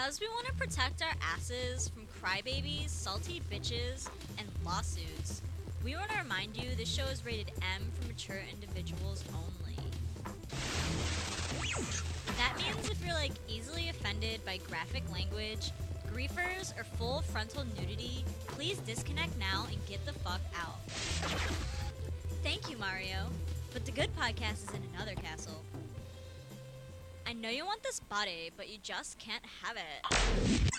Because we want to protect our asses from crybabies, salty bitches, and lawsuits, we want to remind you this show is rated M for mature individuals only. That means if you're easily offended by graphic language, griefers, or full frontal nudity, please disconnect now and get the fuck out. Thank you, Mario, but the good podcast is in another castle. I know you want this body, but you just can't have it.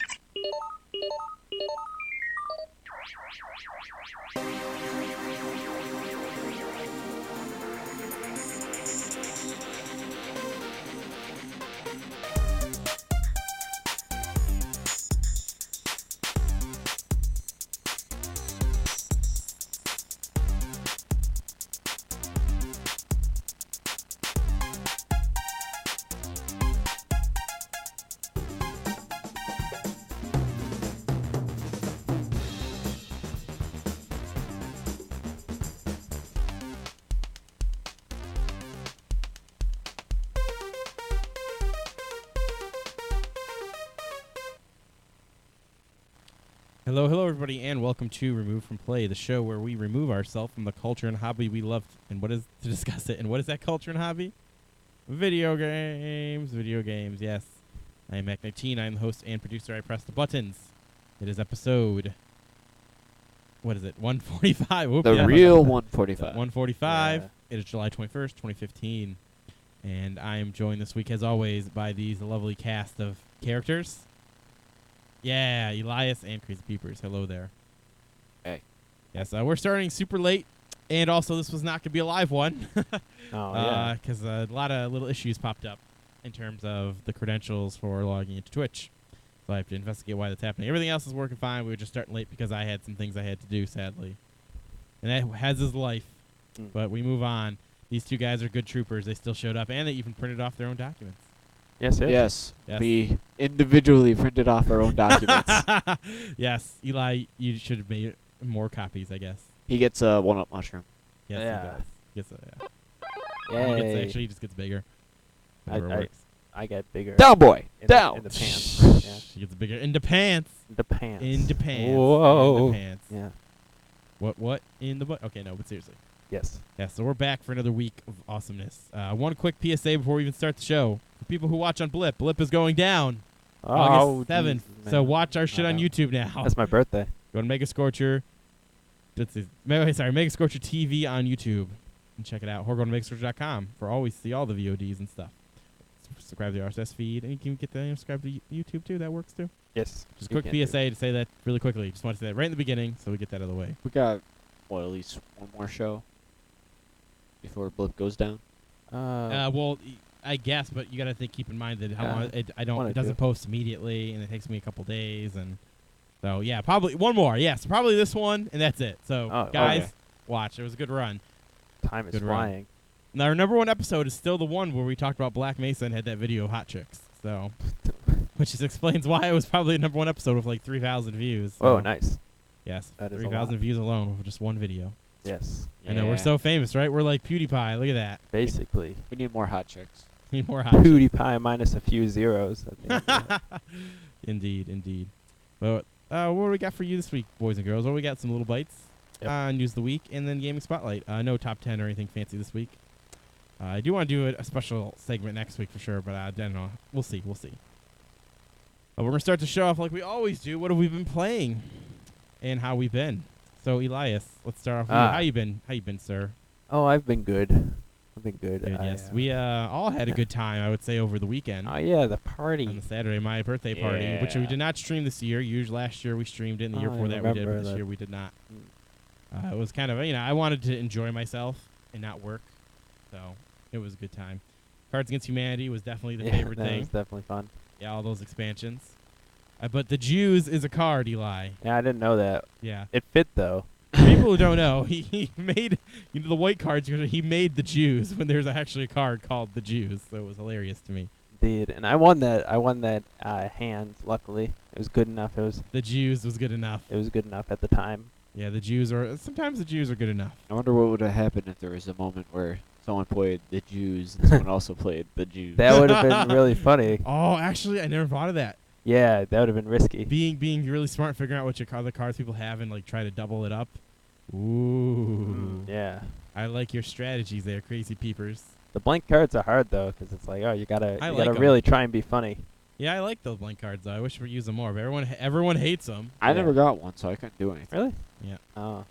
Hello, everybody, and welcome to Remove from Play, the show where we remove ourselves from the culture and hobby we love, and what is to discuss it. And what is that culture and hobby? Video games, yes. I am Mac19. I am the host and producer. I press the buttons. It is episode, what is it, 145? Whoop, The real 145. 145. Yeah. It is July 21st, 2015. And I am joined this week, as always, by these lovely cast of characters. Yeah, Elias and Crazy Peepers. Hello there. Hey. Yes, we're starting super late, and also this was not going to be a live one. Yeah. Because a lot of little issues popped up in terms of the credentials for logging into Twitch. So I have to investigate why that's happening. Everything else is working fine. We were just starting late because I had some things I had to do, sadly. And that has his life. But we move on. These two guys are good troopers. They still showed up, and they even printed off their own documents. Yes. We individually printed off our own documents. Yes. Eli, you should have made more copies, I guess. He gets a walnut mushroom. Yes, Yeah. he does. Yay. He just gets bigger. I- However it works. I get bigger. Down, boy. in Down. The, in the pants. Yeah. He gets bigger. Into pants. The pants. Into pants. Whoa. Into pants. Yeah. What in the butt? Okay, no, but seriously. Yes. Yeah, so we're back for another week of awesomeness. One quick PSA before we even start the show. For people who watch on Blip, Blip is going down August 7th. Jesus, So man. watch our shit on know. YouTube now. That's my birthday. Go to Mega Scorcher. Mega Scorcher TV on YouTube. And check it out. Or go to megascorcher.com for always see all the VODs and stuff. Subscribe to the RSS feed. And you can get the subscribe to YouTube too. That works too. Yes. Just a You quick can do PSA to say that really quickly. Just want to say that right in the beginning so we get that out of the way. We got, at least one more show before Blip goes down. Well, I guess, but you got to keep in mind that how long it doesn't post immediately, and it takes me a couple days, and so yeah, probably one more. Yes, probably this one, and that's it. So guys, okay. watch. It was a good run. Time is Good run. flying. Now, our number one episode is still the one where we talked about Black Mesa and had that video of Hot Chicks. So, which just explains why it was probably the number one episode with 3,000 views. So Oh, nice. yes, That is a 3,000 lot. views alone with just one video. Yes. I know we're so famous, right? We're like PewDiePie. Look at that. Basically. We need more hot chicks. Need more Hot Chicks. PewDiePie minus a few zeros. At the end of it. Indeed. But what do we got for you this week, boys and girls? Well, we got some little bites, Yep. news of the week, and then gaming spotlight. No top 10 or anything fancy this week. I do want to do a special segment next week for sure, but I don't know. We'll see. We're gonna start the show off like we always do. What have we been playing, and how we been? So Elias, let's start off with you. How you been? How you been, sir? Oh, I've been good. Good, yes. We all had a good time, I would say, over the weekend. Oh, yeah, the On party. the Saturday, my birthday party, which we Yeah. did not stream this year. Last year we streamed it, and the year Oh, I before that we did, but remember this that. year we did not. It was kind of, I wanted to enjoy myself and not work, so it was a good time. Cards Against Humanity was definitely the Yeah, favorite that thing. was definitely fun. Yeah, all those expansions. But the Jews is a card, Eli. Yeah, I didn't know that. Yeah. It fit, though. For people who don't know, he made the white cards. He made the Jews when there's actually a card called the Jews. So it was hilarious to me. Indeed. And I won that hand, luckily. It was good enough. The Jews was good enough. It was good enough at the time. Yeah, the Jews are sometimes the Jews are good enough. I wonder what would have happened if there was a moment where someone played the Jews and someone also played the Jews. That would have been really funny. Oh, actually, I never thought of that. Yeah, that would have been risky. Being really smart, figuring out which other cards people have, and like try to double it up. Ooh. Yeah. I like your strategies there, crazy peepers. The blank cards are hard though, 'cause it's like, oh, you gotta I you like gotta 'em. really try and be funny. Yeah, I like those blank cards though. I wish we use them more, but everyone hates them. I Yeah. never got one, so I couldn't do anything. Really? Yeah. Oh,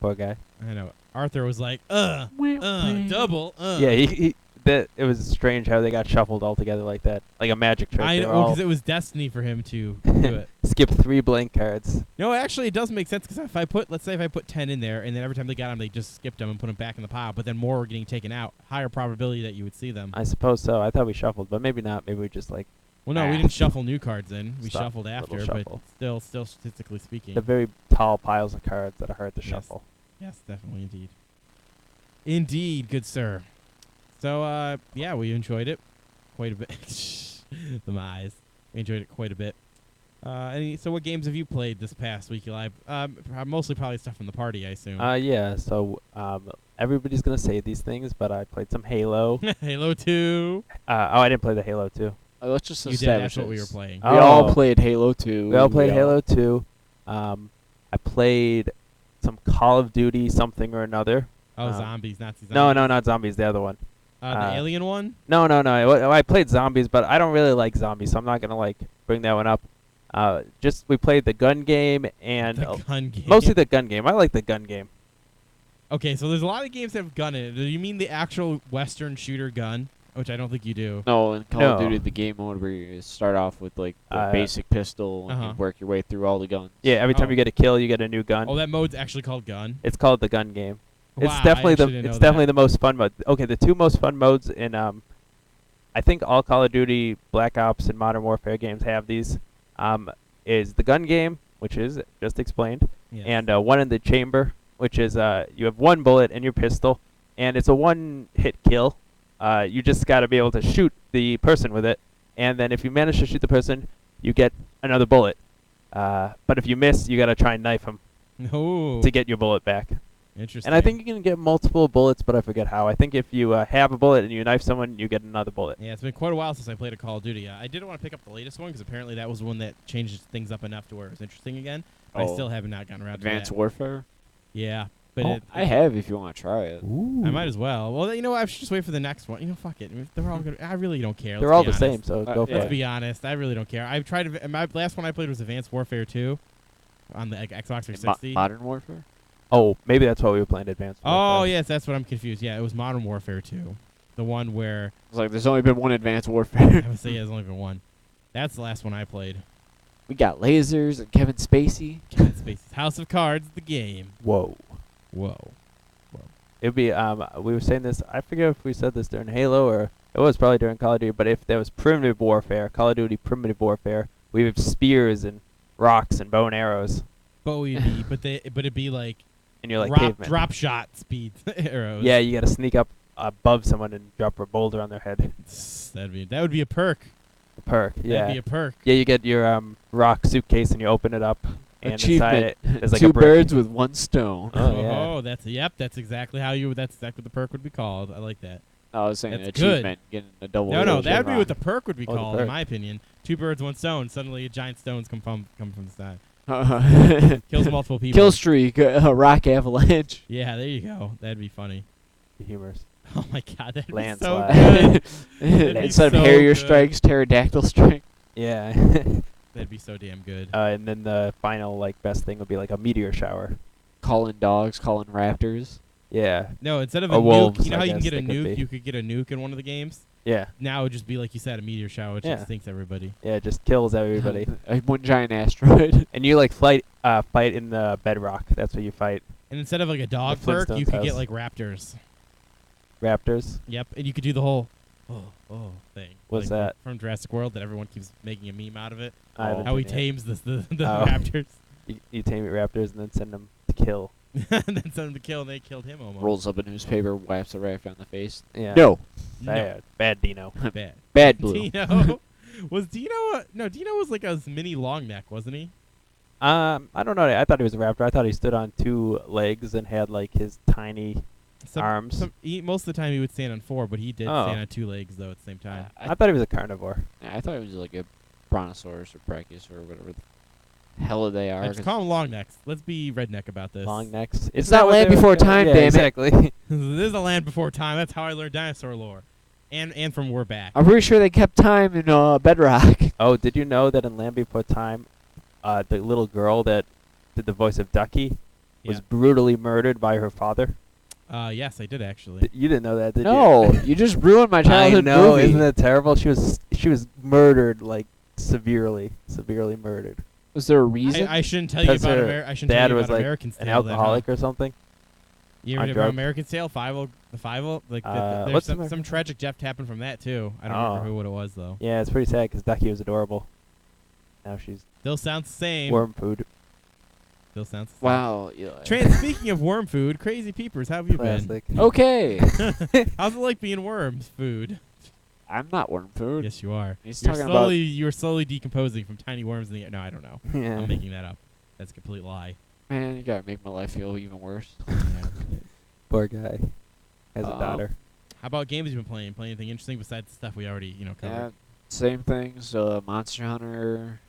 poor guy. I know. Arthur was like, double, Yeah, he that it was strange how they got shuffled all together like that, like a magic trick. I They were know, all because it was destiny for him to do it. skip 3 blank cards. No, actually, it does make sense because let's say if I put 10 in there, and then every time they got them, they just skipped them and put them back in the pile, but then more were getting taken out. Higher probability that you would see them. I suppose so. I thought we shuffled, but maybe not. Maybe we just like Well, no, we didn't shuffle new cards in. We Stop. shuffled Little after, shuffle. but still statistically speaking. the very tall piles of cards that are hard to Yes. shuffle. Yes, definitely, indeed. Indeed, good sir. So, yeah, we enjoyed it quite a bit. The eyes. We enjoyed it quite a bit. So what games have you played this past week, Eli? Mostly probably stuff from the party, I assume. Yeah. So everybody's gonna say these things, but I played some Halo. Halo 2. I didn't play the Halo 2. Let's just You did, establish that's what we were this. playing. Oh. We all played Halo 2. We all played Halo 2. I played some Call of Duty something or another. Oh, zombies, Nazi zombies. No, not zombies. The other one. The alien one? No. I played zombies, but I don't really like zombies, so I'm not gonna like bring that one up. Just we played the gun game and The gun game. mostly the gun game. I like the gun game. Okay, so there's a lot of games that have gun in it. Do you mean the actual Western shooter gun? Which I don't think you do. No, in Call of No. Duty, the game mode where you start off with like the Uh, basic pistol and you work your way through all the guns. Yeah, every time Oh. you get a kill, you get a new gun. Oh, that mode's actually called gun? It's called the gun game. Wow, It's definitely I actually didn't know definitely that. the most fun mode. Okay, the 2 most fun modes in I think all Call of Duty, Black Ops, and Modern Warfare games have these. Is the gun game, which is just explained, Yes. and one in the chamber, which is you have 1 bullet in your pistol, and it's a 1-hit kill. You just got to be able to shoot the person with it, and then if you manage to shoot the person, you get another bullet. But if you miss, you got to try and knife him No. to get your bullet back. Interesting. And I think you can get multiple bullets, but I forget how. I think if you have a bullet and you knife someone, you get another bullet. Yeah, it's been quite a while since I played a Call of Duty. I did want to pick up the latest one because apparently that was one that changed things up enough to where it was interesting again. But I Oh. still have not gotten around Advanced to that. Warfare. Yeah, but Oh, I have if you want to try it. Ooh. I might as well. Well, you know what? I should just wait for the next one. You know, fuck it. They're all good. I really don't care. They're let's all be the honest. same, so Uh, go for yeah. Let's it. be honest. I really don't care. I've tried. My last one I played was Advanced Warfare 2 on the Xbox 360. Modern Warfare. Oh, maybe that's why we were playing Advanced Oh, Warfare. yes, that's what I'm confused. Yeah, it was Modern Warfare 2. The one where It's like there's only been one Advanced I Warfare. would say there's only been one. That's the last one I played. We got lasers and Kevin Spacey. Kevin Spacey's House of Cards, the game. Whoa. Whoa. It'd be, we were saying this, I forget if we said this during Halo or it was probably during Call of Duty, but if there was primitive warfare, Call of Duty primitive warfare, we have spears and rocks and bow and arrows, But it'd be like and you're like drop, cavemen. drop shot speed arrows. Yeah, you gotta sneak up above someone and drop a boulder on their head. That would be a perk. A perk, yeah. That'd be a perk. Yeah, you get your rock suitcase and you open it up, and inside Achievement. it there's like Two a brick. birds with one stone. Oh, yeah. That's exactly that's exactly what the perk would be called. I like that. I was saying That's good. achievement, getting a double. No, roll that'd be rock. what the perk would be Oh, the called, in perk. my opinion. 2 birds, 1 stone. Suddenly, giant stones come from the sky. the Kills multiple people. kill streak, rock avalanche. Yeah, there you go. That'd be funny. Humors. Oh my god, that'd be so Landslide. good. That'd be Instead so of Harrier good. strikes, pterodactyl strike. Yeah. That'd be so damn good. And then the final like best thing would be like a meteor shower. Calling dogs, calling raptors. Yeah. No, instead of or a wolves, nuke, you know I how you can guess get a they could nuke? be. You could get a nuke in one of the games. Yeah. Now it would just be like you said, a meteor shower, which Yeah. just stinks everybody. Yeah, it just kills everybody. One giant asteroid. And you like fight in the bedrock. That's what you fight. And instead of like a dog The perk, you Flintstones could get house. like raptors. Raptors. Yep, and you could do the whole thing. What's like that? From Jurassic World that everyone keeps making a meme out of it. I haven't How he seen it. tames the Oh. raptors. You tame your raptors and then send them to kill. And then send them to kill, and they killed him almost. Rolls up a newspaper, whaps a raptor on the face. Yeah. No, Bad. Bad Dino. No, bad. bad blue. Dino was Dino. No, Dino was like a mini long neck, wasn't he? I don't know. I thought he was a raptor. I thought he stood on 2 legs and had like his tiny arms. Most of the time he would stand on 4, but he did Oh. stand on 2 legs though at the same time. I thought he was a carnivore. Yeah, I thought it was like a brontosaurus or brachiosaur or whatever the hell they are. I just 'cause call them long necks. Let's be redneck about this. Long necks. It's Isn't that not what Land they were Before gonna- Time, yeah, damn it. exactly. This is a land before time. That's how I learned dinosaur lore, and from We're Back. I'm pretty sure they kept time in Bedrock. Oh, did you know that in Land Before Time, the little girl that did the voice of Ducky was Yeah. brutally murdered by her father? Yes, I did actually. You didn't know that, did No, you? you just ruined my I childhood know, movie. isn't that terrible? She was murdered, like severely murdered. Was there a reason? I shouldn't tell you 'Cause about her I shouldn't dad tell you was, about like, American's An Tale. then, huh? alcoholic or something? You ever on heard about drugs. American's Tale? The five like there's what's some American- tragic death happened from that too. I don't remember what it was though. Yeah, it's pretty sad because Ducky was adorable. Now she's Still sounds the same. worm food. Still sounds the same. Wow. Eli. Speaking of worm food, Crazy Peepers, how have you Classic. Okay. been? How's it like being worms food? I'm not worm food. Yes, you are. He's You're talking you're slowly decomposing from tiny worms in the air. No, I don't know. Yeah. I'm making that up. That's a complete lie. Man, you gotta make my life feel even worse. Yeah. Poor guy. Has a daughter. How about games you've been playing? Playing anything interesting besides the stuff we already covered? Yeah, same things. Monster Hunter.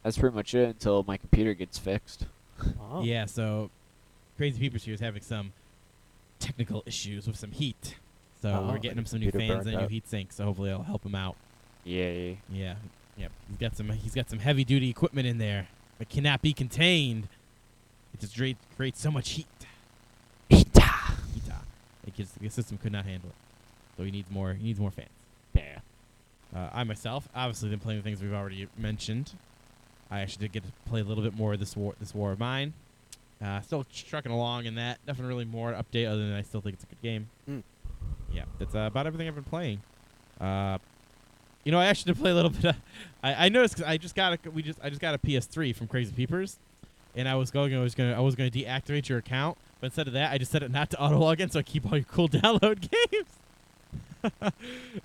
That's pretty much it until my computer gets fixed. Oh. Yeah, so Crazy Peepers here is having some technical issues with some heat. So Oh, we're getting him some new computer fans and a burnt new out. heat sink, so hopefully it'll help him out. Yay. Yeah. Yep. He's got some heavy duty equipment in there that cannot be contained. It just creates so much heat. Heat. The system could not handle it. So he needs more fans. Yeah. I myself obviously been playing the things we've already mentioned. I actually did get to play a little bit more of this war of mine. Still trucking along in that. Nothing really more to update other than I still think it's a good game. Mm. Yeah, that's about everything I've been playing. I actually did play a little bit. I noticed 'cause I just got a PS3 from Crazy Peepers, and I was gonna deactivate your account, but instead of that, I just set it not to auto log in, so I keep all your cool download games.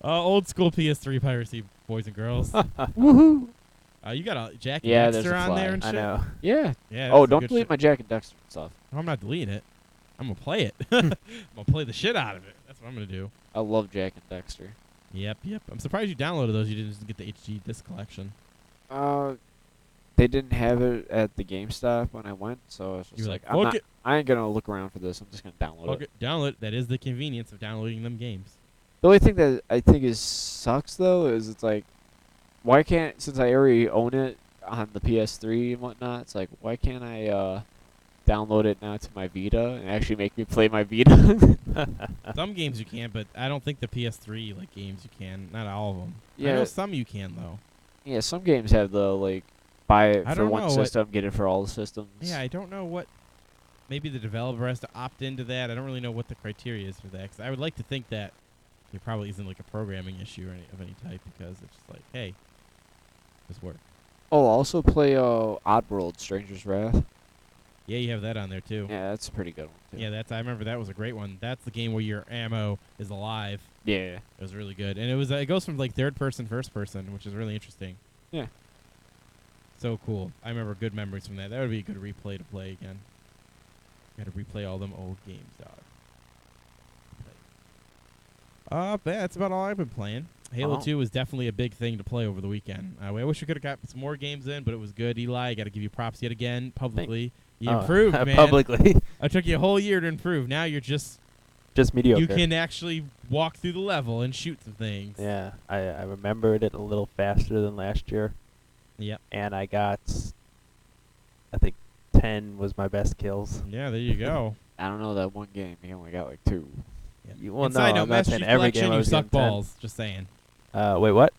Old school PS3 piracy, boys and girls. Woohoo. You got a Jack and Yeah, there's Dexter a on fly. there and I shit. know. Yeah. Yeah. Oh, that's don't good delete shit. my Jack and Dexter stuff. I'm not deleting it. I'm gonna play it. I'm gonna play the shit out of it. That's what I'm gonna do. I love Jack and Dexter. Yep. I'm surprised you downloaded those. You didn't get the HD disc collection. They didn't have it at the GameStop when I went, so I was You just were like, like, fuck it. I ain't gonna look around for this. I'm just gonna download Fuck it. it. Download it. That is the convenience of downloading them games. The only thing that I think sucks though is it's like, why can't, since I already own it on the PS3 and whatnot, it's like, why can't I download it now to my Vita and actually make me play my Vita? Some games you can, but I don't think the PS3 games you can. Not all of them. I Yeah. know some you can though. Yeah, some games have the buy it I for don't one know what- system, get it for all the systems. Yeah, I don't know what. Maybe the developer has to opt into that. I don't really know what the criteria is for that. 'Cause I would like to think that there probably isn't a programming issue of any type because it's just hey, this work. Oh, also play Oddworld: Stranger's Wrath. Yeah, you have that on there too. Yeah, that's a pretty good one too. Yeah, I remember that was a great one. That's the game where your ammo is alive. Yeah. It was really good, and it goes from third person, first person, which is really interesting. Yeah. So cool. I remember good memories from that. That would be a good replay to play again. Got to replay all them old games, dog. That's about all I've been playing. Halo Wow. 2 was definitely a big thing to play over the weekend. I wish we could have got some more games in, but it was good. Eli, I got to give you props yet again publicly. You improved, man. Publicly. I took you a whole year to improve. Now you're just Mediocre. you can actually walk through the level and shoot some things. Yeah, I remembered it a little faster than last year. Yep. And I got, I think 10 was my best kills. Yeah, there you go. I don't know that one game. He only got 2. Well, Inside no, note, I'm not Master saying Chief every Collection, game I you was suck getting 10. balls. Just saying. Wait, what?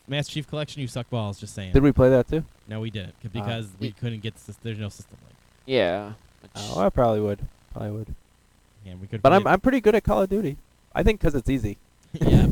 Master Chief Collection, you suck balls. Just saying. Did we play that too? No, we didn't because we couldn't get. There's no system link. Yeah. Oh, I probably would. Yeah, we could. But I'm pretty good at Call of Duty. I think 'cause it's easy. Yeah.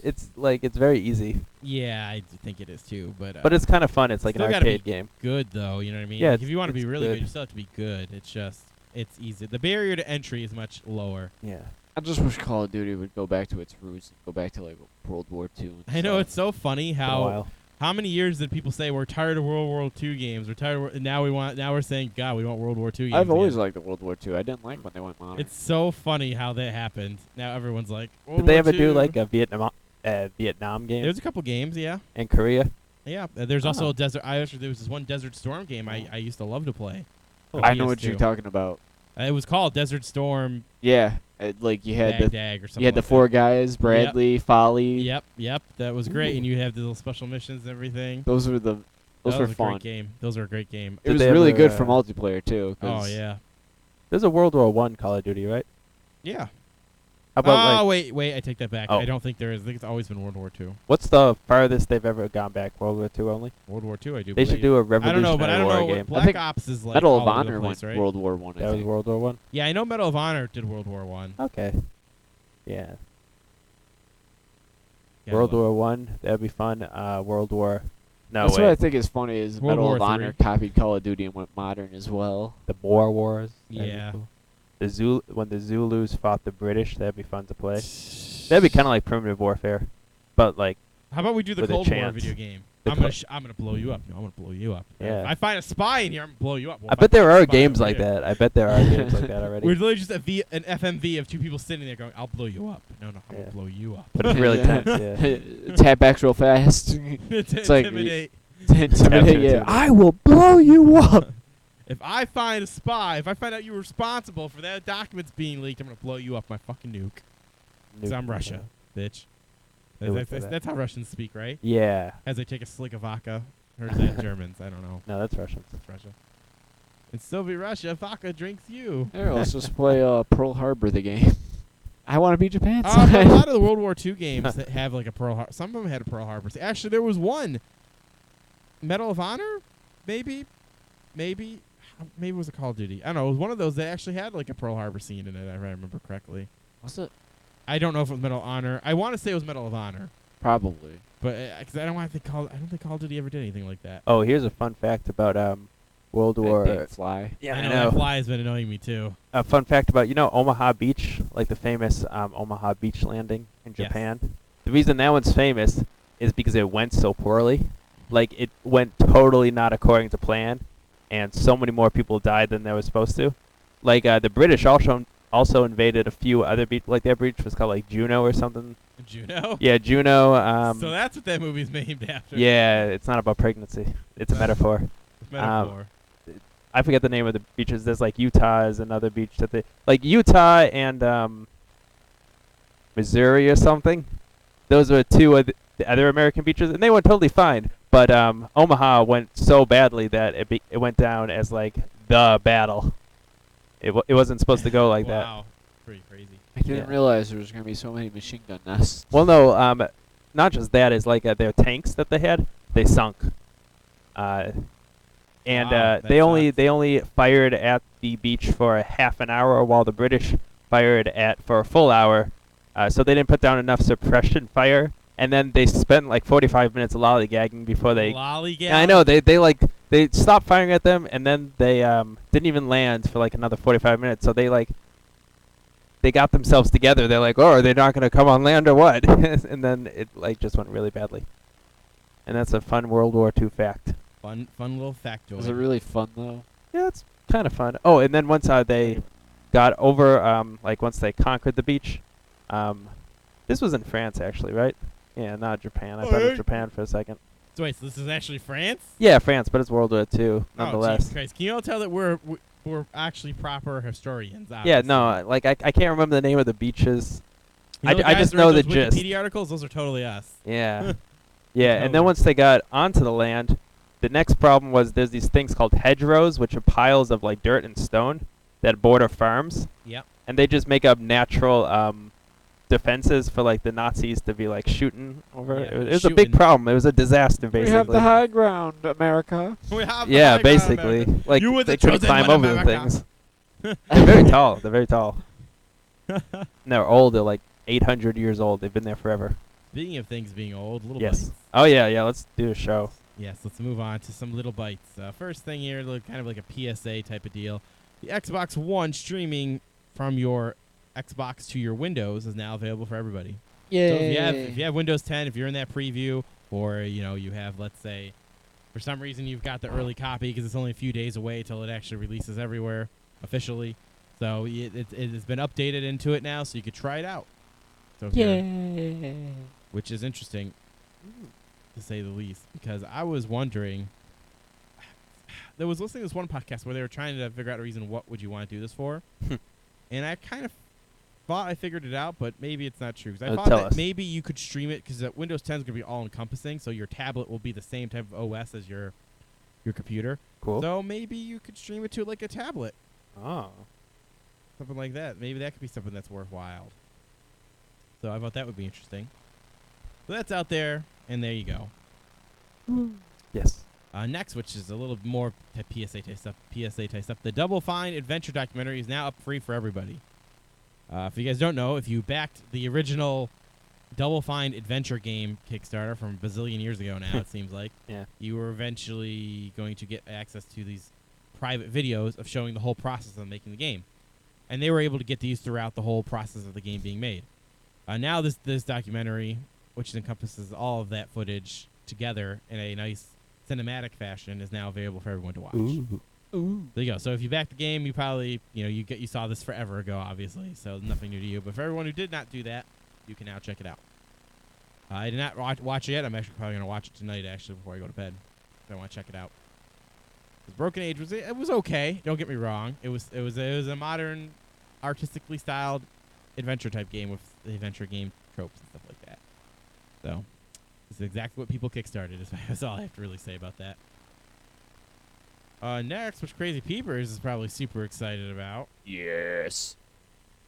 It's very easy. Yeah, I do think it is too. But But it's kind of fun. It's like an still gotta arcade be game. good though. You know what I mean? Yeah, Like, if you want to be it's really good. good, you still have to be good. It's easy. The barrier to entry is much lower. Yeah. I just wish Call of Duty would go back to its roots and go back to World War II. And I know stuff. it's so funny Been a how while. how many years did people say we're tired of World War II games? We're tired. And now we're saying God, we want World War II games. I've always again. liked the World War II. I didn't like when they went modern. It's so funny how that happened. Now everyone's like, World Did they War ever do II. like a Vietnam Vietnam game There's a couple games, yeah. and Korea. Yeah, there's also Oh. a desert. There was this one Desert Storm game I used to love to play. Oh. I know what you're PS2. talking about. It was called Desert Storm Yeah, like you had the Dag or something. you had the like four guys, Bradley, Folly. that. Yep. That was great, Ooh. and you have the little special missions and everything. Those were the those That were was a fun. great game. Those were a great game. It Did was they really ever, good for multiplayer too. Oh 'cause yeah. There's a World War One Call of Duty, right? Yeah. How about Oh like wait, I take that back. Oh. I don't think there is. I think it's always been World War II. what's the farthest they've ever gone back? World War Two only. World War II, I do. They should believe. do a I Revolutionary don't know, but I don't War know. game. What Black think Ops is like. Medal of all over the Honor place, went right? World War One. I That was think. World War One. Yeah, I know Medal of Honor did World War One. Okay. Yeah. Yeah, World well, War One. That'd be fun. World War. No That's what I wait. think is funny is World Medal War of Honor III. copied Call of Duty and went modern as well. The Boer Wars. That'd be Yeah. cool. When the Zulus fought the British, that'd be fun to play. That'd be kind of like primitive warfare, but like How about we do the with a Cold War chance. video game? The I'm gonna blow you up. No, I'm gonna blow you up. Yeah. If I find a spy in here, I'm gonna blow you up. Well, I if bet there find a are spy games over like here- that. I bet there are games like that already. We're literally just an FMV of two people sitting there going, "I'll blow you up." No, I'm Yeah. gonna blow you up. But it's really Yeah. tense. Yeah. Tap backs real fast. To It's like- intimidate. Intimidate. Yeah. intimidate. I will blow you up. If I find a spy, if I find out you were responsible for that documents being leaked, I'm gonna blow you up my fucking nuke. Cause I'm Russia, bitch. Do it That's, for that's, that. that's how Russians speak, right? Yeah. As they take a slick of vodka. Or is that Germans? I don't know. No, that's Russian. It's Russia. In Soviet Russia, vodka drinks you. Here, let's just play Pearl Harbor the game. I want to be Japan. But a lot of the World War II games that have like a Pearl Harbor. Some of them had a Pearl Harbor. Actually, there was one. Medal of Honor? Maybe it was a Call of Duty. I don't know. It was one of those that actually had like a Pearl Harbor scene in it, if I remember correctly. What's it? I don't know if it was Medal of Honor. I want to say it was Medal of Honor, Probably. but because I don't think Call of Duty ever did anything like that. Oh, here's a fun fact about World That War. didn't fly. Yeah, I know that fly has been annoying me too. A fun fact about Omaha Beach, like the famous Omaha Beach landing in Yes. Japan. The reason that one's famous is because it went so poorly. Like it went totally not according to plan, and so many more people died than they were supposed to. Like the British also invaded a few other beaches. Like their beach was called like Juno or something. Juno. Yeah, Juno. So that's what that movie's named after. Yeah, it's not about pregnancy. It's a metaphor. Metaphor. I forget the name of the beaches. There's like Utah is another beach that they like Utah and Missouri or something. Those were two of the other American beaches, and they went totally fine. But Omaha went so badly that it went down as like the battle. It wasn't supposed to go like that. Wow. Pretty crazy. I didn't Yeah. realize there was going to be so many machine gun nests. Well, no, not just that. Is like their tanks that they had, they sunk. And Wow, that they sucks. only fired at the beach for a half an hour, while the British fired for a full hour. So they didn't put down enough suppression fire, and then they spent like 45 minutes lollygagging before they. Lollygag. Yeah, I know they stopped firing at them, and then they didn't even land for like another 45 minutes. So they got themselves together. They're like, oh, are they not going to come on land or what? And then it like just went really badly. And that's a fun World War II fact. Fun little factoid. Was it really fun though? Yeah, it's kind of fun. Oh, and then once they got over, like once they conquered the beach, this was in France actually, right? Yeah, not Japan. I thought it was Japan for a second. So wait, so this is actually France? Yeah, France, but it's World War II Oh, nonetheless. Jesus Christ. Can you all tell that we're actually proper historians? Yeah, Obviously. no, like I can't remember the name of the beaches. You know, I guys just who know wrote the those gist. Wikipedia articles, those are totally us. Yeah. Yeah, and then Totally. once they got onto the land, the next problem was there's these things called hedgerows, which are piles of like dirt and stone that border farms. Yep. And they just make up natural defenses for like the Nazis to be like shooting over. Yeah, It was a big shooting. problem. It was a disaster basically. We have the high ground, America. We have the Yeah, high ground, basically. America. Like You were the they couldn't chosen climb one, over the America. things. They're very tall. They're very tall. And they're old. They're like 800 years old. They've been there forever. Speaking of things being old, little Yes. bites. Oh yeah. Let's do a show. Yes, let's move on to some little bites. First thing here, kind of like a PSA type of deal. The Xbox One streaming from your Xbox to your Windows is now available for everybody. Yeah. So if you have Windows 10, if you're in that preview, or you have, let's say, for some reason you've got the early copy because it's only a few days away till it actually releases everywhere officially. So it has been updated into it now, so you could try it out. So if you're which is interesting to say the least, because I was wondering. There was listening to this one podcast where they were trying to figure out a reason what would you want to do this for, and I kind of thought I figured it out, but maybe it's not true. Because I thought tell that us. maybe you could stream it because Windows 10 is going to be all-encompassing, so your tablet will be the same type of OS as your computer. Cool. So maybe you could stream it to like a tablet, Oh. something like that. Maybe that could be something that's worthwhile. So I thought that would be interesting. So that's out there, and there you go. Yes. Next, which is a little more PSA type stuff. The Double Fine adventure documentary is now up free for everybody. If you guys don't know, if you backed the original Double Fine adventure game Kickstarter from a bazillion years ago now, it seems like, Yeah. you were eventually going to get access to these private videos of showing the whole process of making the game. And they were able to get these throughout the whole process of the game being made. Now this documentary, which encompasses all of that footage together in a nice cinematic fashion, is now available for everyone to watch. Ooh. There you go. So if you back the game, you probably, you saw this forever ago, obviously, so nothing new to you. But for everyone who did not do that, you can now check it out. I did not watch it yet. I'm actually probably going to watch it tonight, actually, before I go to bed. I want to check it out. Broken Age was okay. Don't get me wrong. It was a modern, artistically styled adventure type game with the adventure game tropes and stuff like that. So this is exactly what people kickstarted. That's all I have to really say about that. Next, which Crazy Peepers is probably super excited about. Yes.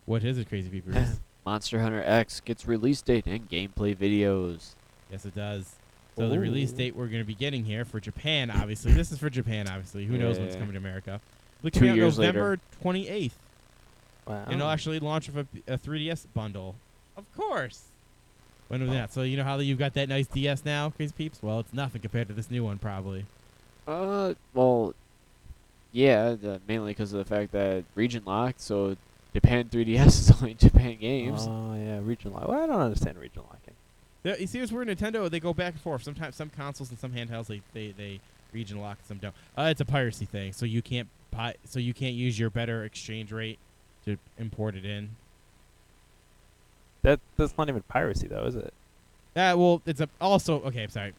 What is it, Crazy Peepers? Monster Hunter X gets release date and gameplay videos. Yes, it does. So the release Ooh. date we're going to be getting here for Japan, obviously. This is for Japan, obviously. Who knows when it's Yeah. coming to America? It'll be 2 coming out years November 28th. Wow. And it'll actually launch with a 3DS bundle. Of course. When was that? So you know how you've got that nice DS now, Crazy Peeps? Well, it's nothing compared to this new one, probably. Well, yeah, mainly because of the fact that region locked, so Japan 3DS is only Japan games. Oh, yeah, region lock. Well, I don't understand region locking. Yeah, you see, it's where Nintendo, they go back and forth. Sometimes some consoles and some handhelds, they region lock, some don't. It's a piracy thing, so you can't use your better exchange rate to import it in. That's not even piracy, though, is it? Well, it's okay, I'm sorry.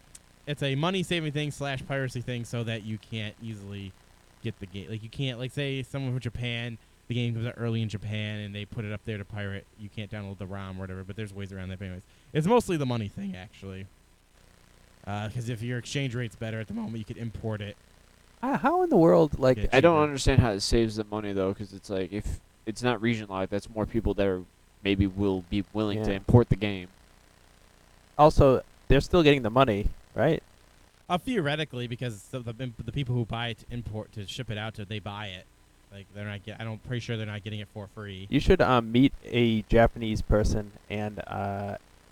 It's a money-saving thing / piracy thing so that you can't easily get the game. Like, you can't, like, say someone from Japan, the game comes out early in Japan and they put it up there to pirate. You can't download the ROM or whatever, but there's ways around that. But anyways, it's mostly the money thing, actually. Because if your exchange rate's better at the moment, you could import it. How in the world, like... Yeah. I don't cheaper. understand how it saves the money, though, because it's like, if it's not region locked, that's more people that are maybe will be willing to Yeah. import the game. Also, they're still getting the money, right? Theoretically, because the people who buy it to ship it out to, they buy it. Like, they're not I'm pretty sure they're not getting it for free. You should meet a Japanese person and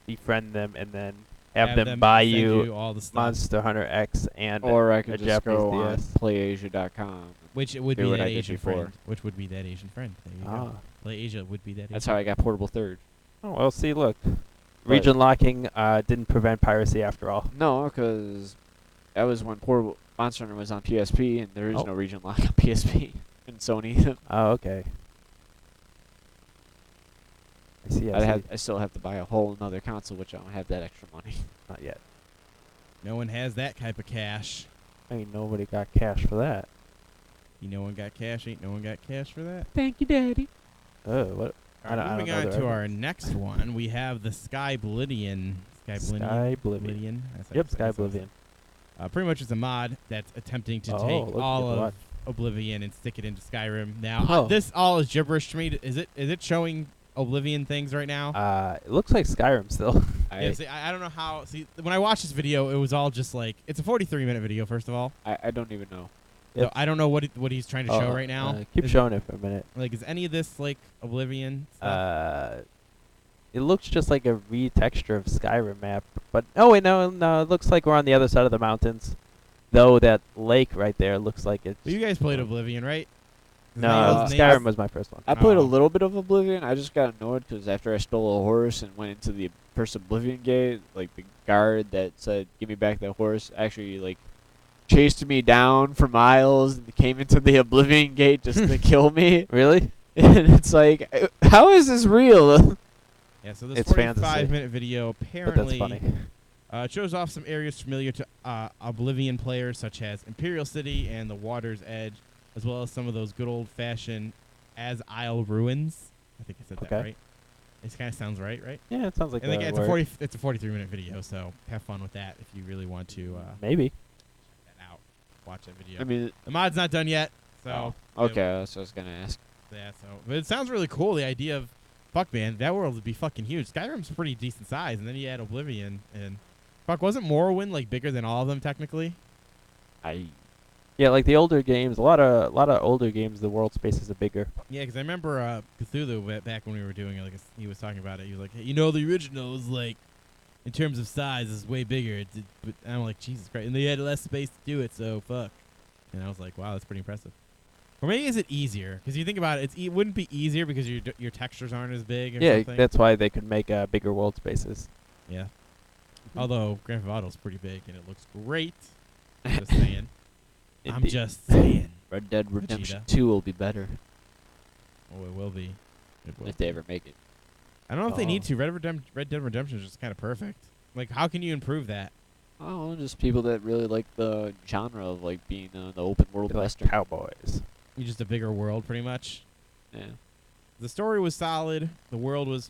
befriend them and then have them buy send you all the stuff. Monster Hunter X and Or I a could just Japanese go on DS. playasia.com. Which it would do be what that I did Asian before. friend. Which would be that Asian friend. There you go. Play Asia would be that. That's Asian how I got Portable Third. Oh, well, see, look. Region locking didn't prevent piracy after all. No, because that was when Portable Monster Hunter was on PSP, and there is Oh. no region lock on PSP and Sony. Oh, okay. I see, I still have to buy a whole another console, which I don't have that extra money. Not yet. No one has that type of cash. Ain't nobody got cash for that. No one got cash. Ain't no one got cash for that. Thank you, Daddy. Oh, what? I don't Moving know on the to our reference. next one, we have the Skyblivion. Skyblivion. Yep, Skyblivion. Pretty much it's a mod that's attempting to Oh, take look, all good of luck. Oblivion and stick it into Skyrim. Now, Oh. this all is gibberish to me. Is it showing Oblivion things right now? It looks like Skyrim still. Yeah, see, I don't know how. See, when I watched this video, it was all just like it's a 43-minute video. First of all, I don't even know. so Yep. I don't know what he's trying to show right now. Keep Is- showing it for a minute. Like, is any of this like Oblivion stuff? It looks just like a retexture of Skyrim map, but no, wait, no, it looks like we're on the other side of the mountains. Though that lake right there looks like it's. But you guys played Oblivion, right? Is No, any of those Skyrim names- was my first one. I played a Oh. little bit of Oblivion. I just got annoyed because after I stole a horse and went into the first Oblivion gate, like the guard that said, "Give me back that horse," actually like chased me down for miles and came into the Oblivion gate just to kill me. Really? And it's like, how is this real? Yeah, so this It's fantasy. 45-minute video But apparently that's funny. It shows off some areas familiar to Oblivion players, such as Imperial City and the Water's Edge, as well as some of those good old-fashioned As Isle ruins. I think I said that Okay. right. It kind of sounds right? Yeah, it sounds like And that. again, it's a 43-minute video, so have fun with that if you really want to Maybe. check that out. Watch that video. I mean, The mod's not done yet, so okay, that's what I was gonna ask. yeah. So, but it sounds really cool. The idea of fuck, man, that world would be fucking huge. Skyrim's pretty decent size, and then you add Oblivion, and fuck, wasn't Morrowind like bigger than all of them technically? Yeah, like the older games, a lot of older games, the world spaces are bigger. Yeah, because I remember Cthulhu back when we were doing it. Like he was talking about it. He was like, hey, you know, the original is like, in terms of size, is way bigger. But I'm like, Jesus Christ, and they had less space to do it, so fuck. And I was like, wow, that's pretty impressive. Or maybe is it easier? Because you think about it, it wouldn't be easier because your textures aren't as big or Yeah, something. that's why they could make bigger world spaces. Yeah. Although Grand Theft Auto's pretty big and it looks great. Just saying. I'm Indeed. just saying. Red Dead Redemption Vegeta. 2 will be better Oh, it will be. It will if be. they ever make it. I don't know if they need Oh. to. Red Dead Redemption is just kind of perfect. Like, how can you improve that? I don't know, just people that really like the genre of like being the open world They're like western. cowboys. You just a bigger world, pretty much. Yeah. The story was solid. The world was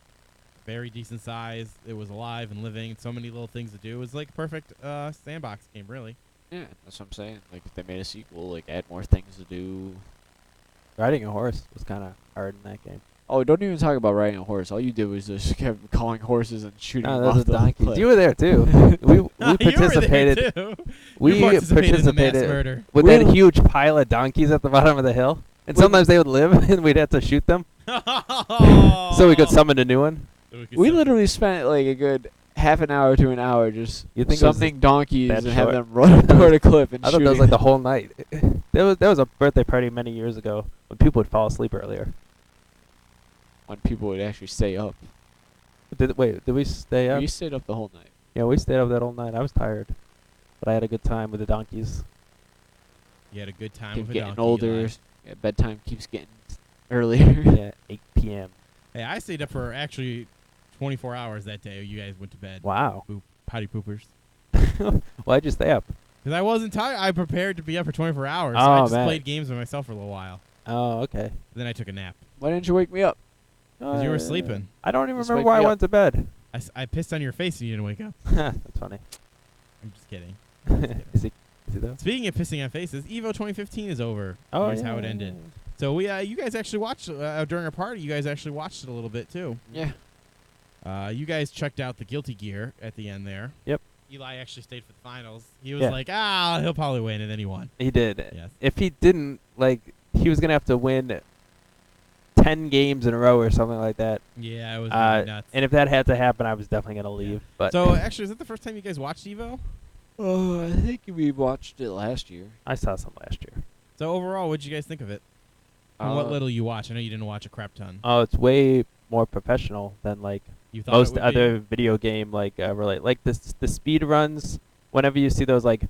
very decent size. It was alive and living. So many little things to do. It was like a perfect sandbox game, really. Yeah, that's what I'm saying. Like if they made a sequel, like add more things to do. Riding a horse was kind of hard in that game. Oh, don't even talk about riding a horse. All you did was just kept calling horses and shooting No, them those off are the donkeys. cliff. You were there too. we participated. You were there too. We You participated in the mass participated murder. with We that were- huge pile of donkeys at the bottom of the hill, and We- sometimes they would live, and we'd have to shoot them so we could summon a new one. We literally spent like a good half an hour to an hour just You think it was summoning donkeys that and have short? them run up toward a cliff and I thought shooting. that was like the whole night. There was a birthday party many years ago when people would fall asleep earlier. when people would actually stay up. Did we stay up? We stayed up the whole night. Yeah, we stayed up that whole night. I was tired, but I had a good time with the donkeys. You had a good time Keep with a getting donkey, older. Eli. Yeah, bedtime keeps getting earlier. Yeah, 8 p.m. Hey, I stayed up for actually 24 hours that day. You guys went to bed. Wow. Potty poopers. Why'd you stay up? Because I wasn't tired. I prepared to be up for 24 hours. So Oh, I just man. played games by myself for a little while. Oh, okay. Then I took a nap. Why didn't you wake me up? 'Cause you were sleeping. I don't even Just remember wake why I me up. went to bed. I pissed on your face and you didn't wake up. That's funny. I'm just kidding. Is he though? Speaking of pissing on faces, Evo 2015 is over. Oh, Here's yeah. how it ended. So we, you guys actually watched during our party. You guys actually watched it a little bit too. Yeah. You guys checked out the Guilty Gear at the end there. Yep. Eli actually stayed for the finals. He was Yeah. like, he'll probably win, and then he won. He did. Yes. If he didn't, like, he was gonna have to win 10 games in a row or something like that. Yeah, it was really nuts. And if that had to happen, I was definitely gonna leave. But So actually, is that the first time you guys watched Evo? I think we watched it last year. I saw some last year. So overall, what did you guys think of it? From what little you watch, I know you didn't watch a crap ton. Oh, it's way more professional than like You thought most it would other video game relate. Like the speed runs. Whenever you see those like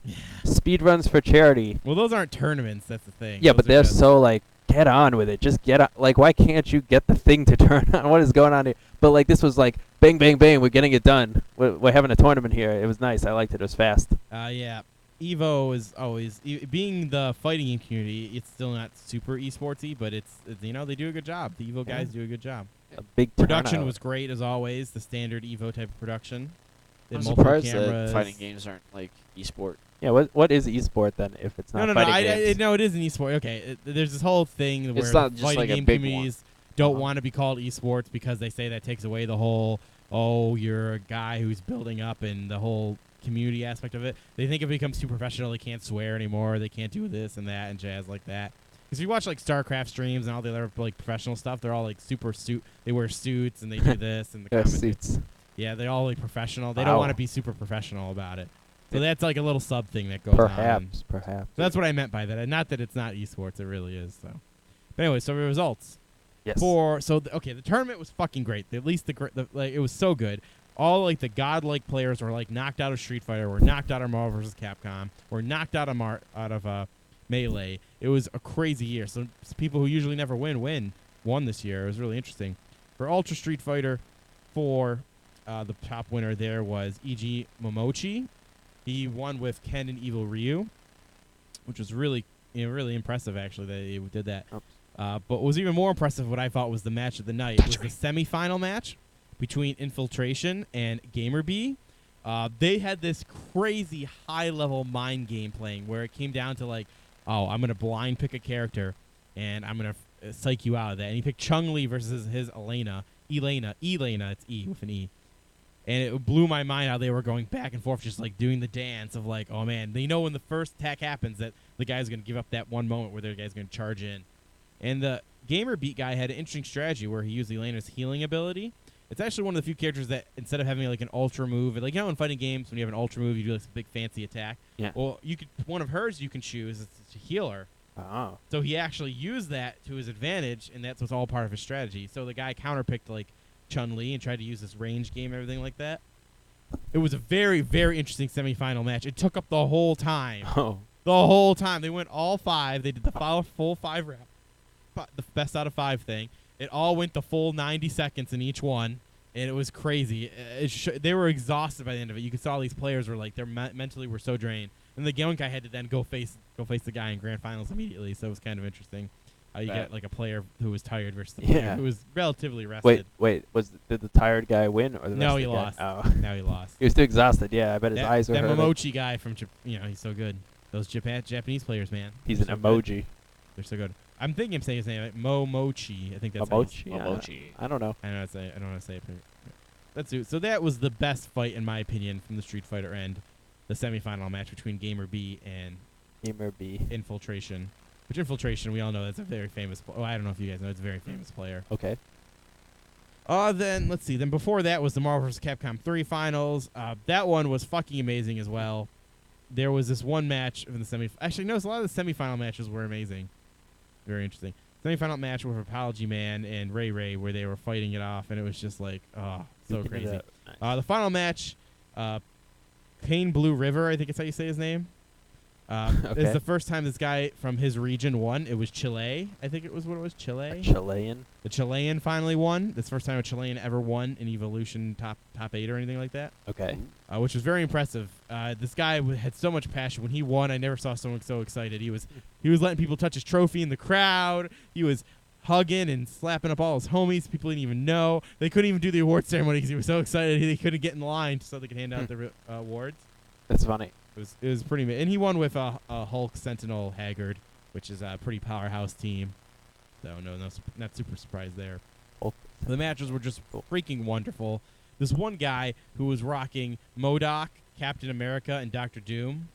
speed runs for charity, be? Well, those aren't tournaments. That's the thing. yeah, Those but are they're just- so like get on with it. Just get on. Like, why can't you get the thing to turn on? What is going on here? But like this was like bang, bang, bang. We're getting it done. We're having a tournament here. It was nice. I liked it. It was fast. Yeah. Evo is always being the fighting game community. It's still not super esportsy, but it's they do a good job. The Evo guys do a good job. A big Production turnout. was great as always. The standard Evo type of production. They I'm had multiple surprised that cameras. fighting games aren't like esport. Yeah. What is esport then? If it's not No, fighting I games? no, it is an esport. Okay, there's this whole thing where not the just fighting like a game big one. communities don't Uh-huh. want to be called esports because they say that takes away the whole you're a guy who's building up and the whole community aspect of it. They think it becomes too professional. They can't swear anymore. They can't do this and that and jazz like that. Because if you watch like StarCraft streams and all the other like professional stuff, they're all like super suit. They wear suits and they do this and the Yeah, commentary. suits. Yeah, they're all like professional. They don't Wow. want to be super professional about it. So that's like a little sub thing that goes on. Perhaps. So that's what I meant by that. Not that it's not esports, it really is. So, but anyway, so the results Yes. the tournament was fucking great. At least it was so good. All like the godlike players were like knocked out of Street Fighter, were knocked out of Marvel vs. Capcom, were knocked out of Melee. It was a crazy year. So people who usually never won this year. It was really interesting. For Ultra Street Fighter, 4, the top winner there was E.G. Momochi. He won with Ken and Evil Ryu, which was really impressive, actually, that he did that. Oops. But what was even more impressive, what I thought was the match of the night, was the semifinal match between Infiltration and GamerB. They had this crazy high-level mind game playing where it came down to like, oh, I'm going to blind pick a character, and I'm going to psych you out of that. And he picked Chun-Li versus his Elena, it's E with an E. And it blew my mind how they were going back and forth, just like doing the dance of like, oh man, they know when the first attack happens that the guy's going to give up that one moment where the guy's going to charge in. And the Gamer Beat guy had an interesting strategy where he used Elena's healing ability. It's actually one of the few characters that instead of having like an ultra move, like in fighting games when you have an ultra move, you do like a big fancy attack. Yeah. Well, one of hers you can choose is to heal her. Oh. So he actually used that to his advantage, and that's what's all part of his strategy. So the guy counterpicked like Chun-Li and tried to use this range game and everything like that. It was a very, very interesting semifinal match. It took up the whole time. Oh. The whole time. They went all 5. They did the full 5 round, the best out of 5 thing. It all went the full 90 seconds in each one, and it was crazy. They were exhausted by the end of it. You could see all these players were like, mentally were so drained. And the one guy had to then go face the guy in grand finals immediately. So it was kind of interesting. You get like a player who was tired versus the player who was relatively rested. Wait. Did the tired guy win or the No, rested he guy? lost. Oh. Now he lost. He was too exhausted. Yeah, I bet his eyes were that hurting. Momochi guy from he's so good. Those Japanese players, man. He's They're an so good. emoji. They're so good. I'm thinking I'm saying his name, like Momochi. I think that's Momochi? Momochi. I don't know. I don't know how to say it. That's it. So that was the best fight, in my opinion, from the Street Fighter end. The semifinal match between Gamer B and Gamer B. Infiltration. Which Infiltration, we all know that's a very famous. I don't know if you guys know, it's a very famous player. Okay. Then let's see. Then before that was the Marvel vs. Capcom 3 finals. That one was fucking amazing as well. There was this one match in the Actually, no, a lot of the semifinal matches were amazing. Very interesting. Semifinal match with Apology Man and Ray Ray, where they were fighting it off, and it was just like, oh, so crazy. Nice. The final match, Pain Blue River, I think it's how you say his name. It's the first time this guy from his region won. It was Chile. I think it was what it was. Chile. A Chilean. The Chilean finally won. This first time a Chilean ever won an Evolution top 8 or anything like that. Okay. Which was very impressive. This guy had so much passion. When he won, I never saw someone so excited. He was letting people touch his trophy in the crowd. He was hugging and slapping up all his homies. People didn't even know. They couldn't even do the award ceremony because he was so excited they couldn't get in line so they could hand out the awards. That's funny. It was pretty, and he won with a Hulk Sentinel Haggard, which is a pretty powerhouse team. So not super surprised there. Hulk. The matches were just freaking wonderful. This one guy who was rocking MODOK, Captain America, and Doctor Doom.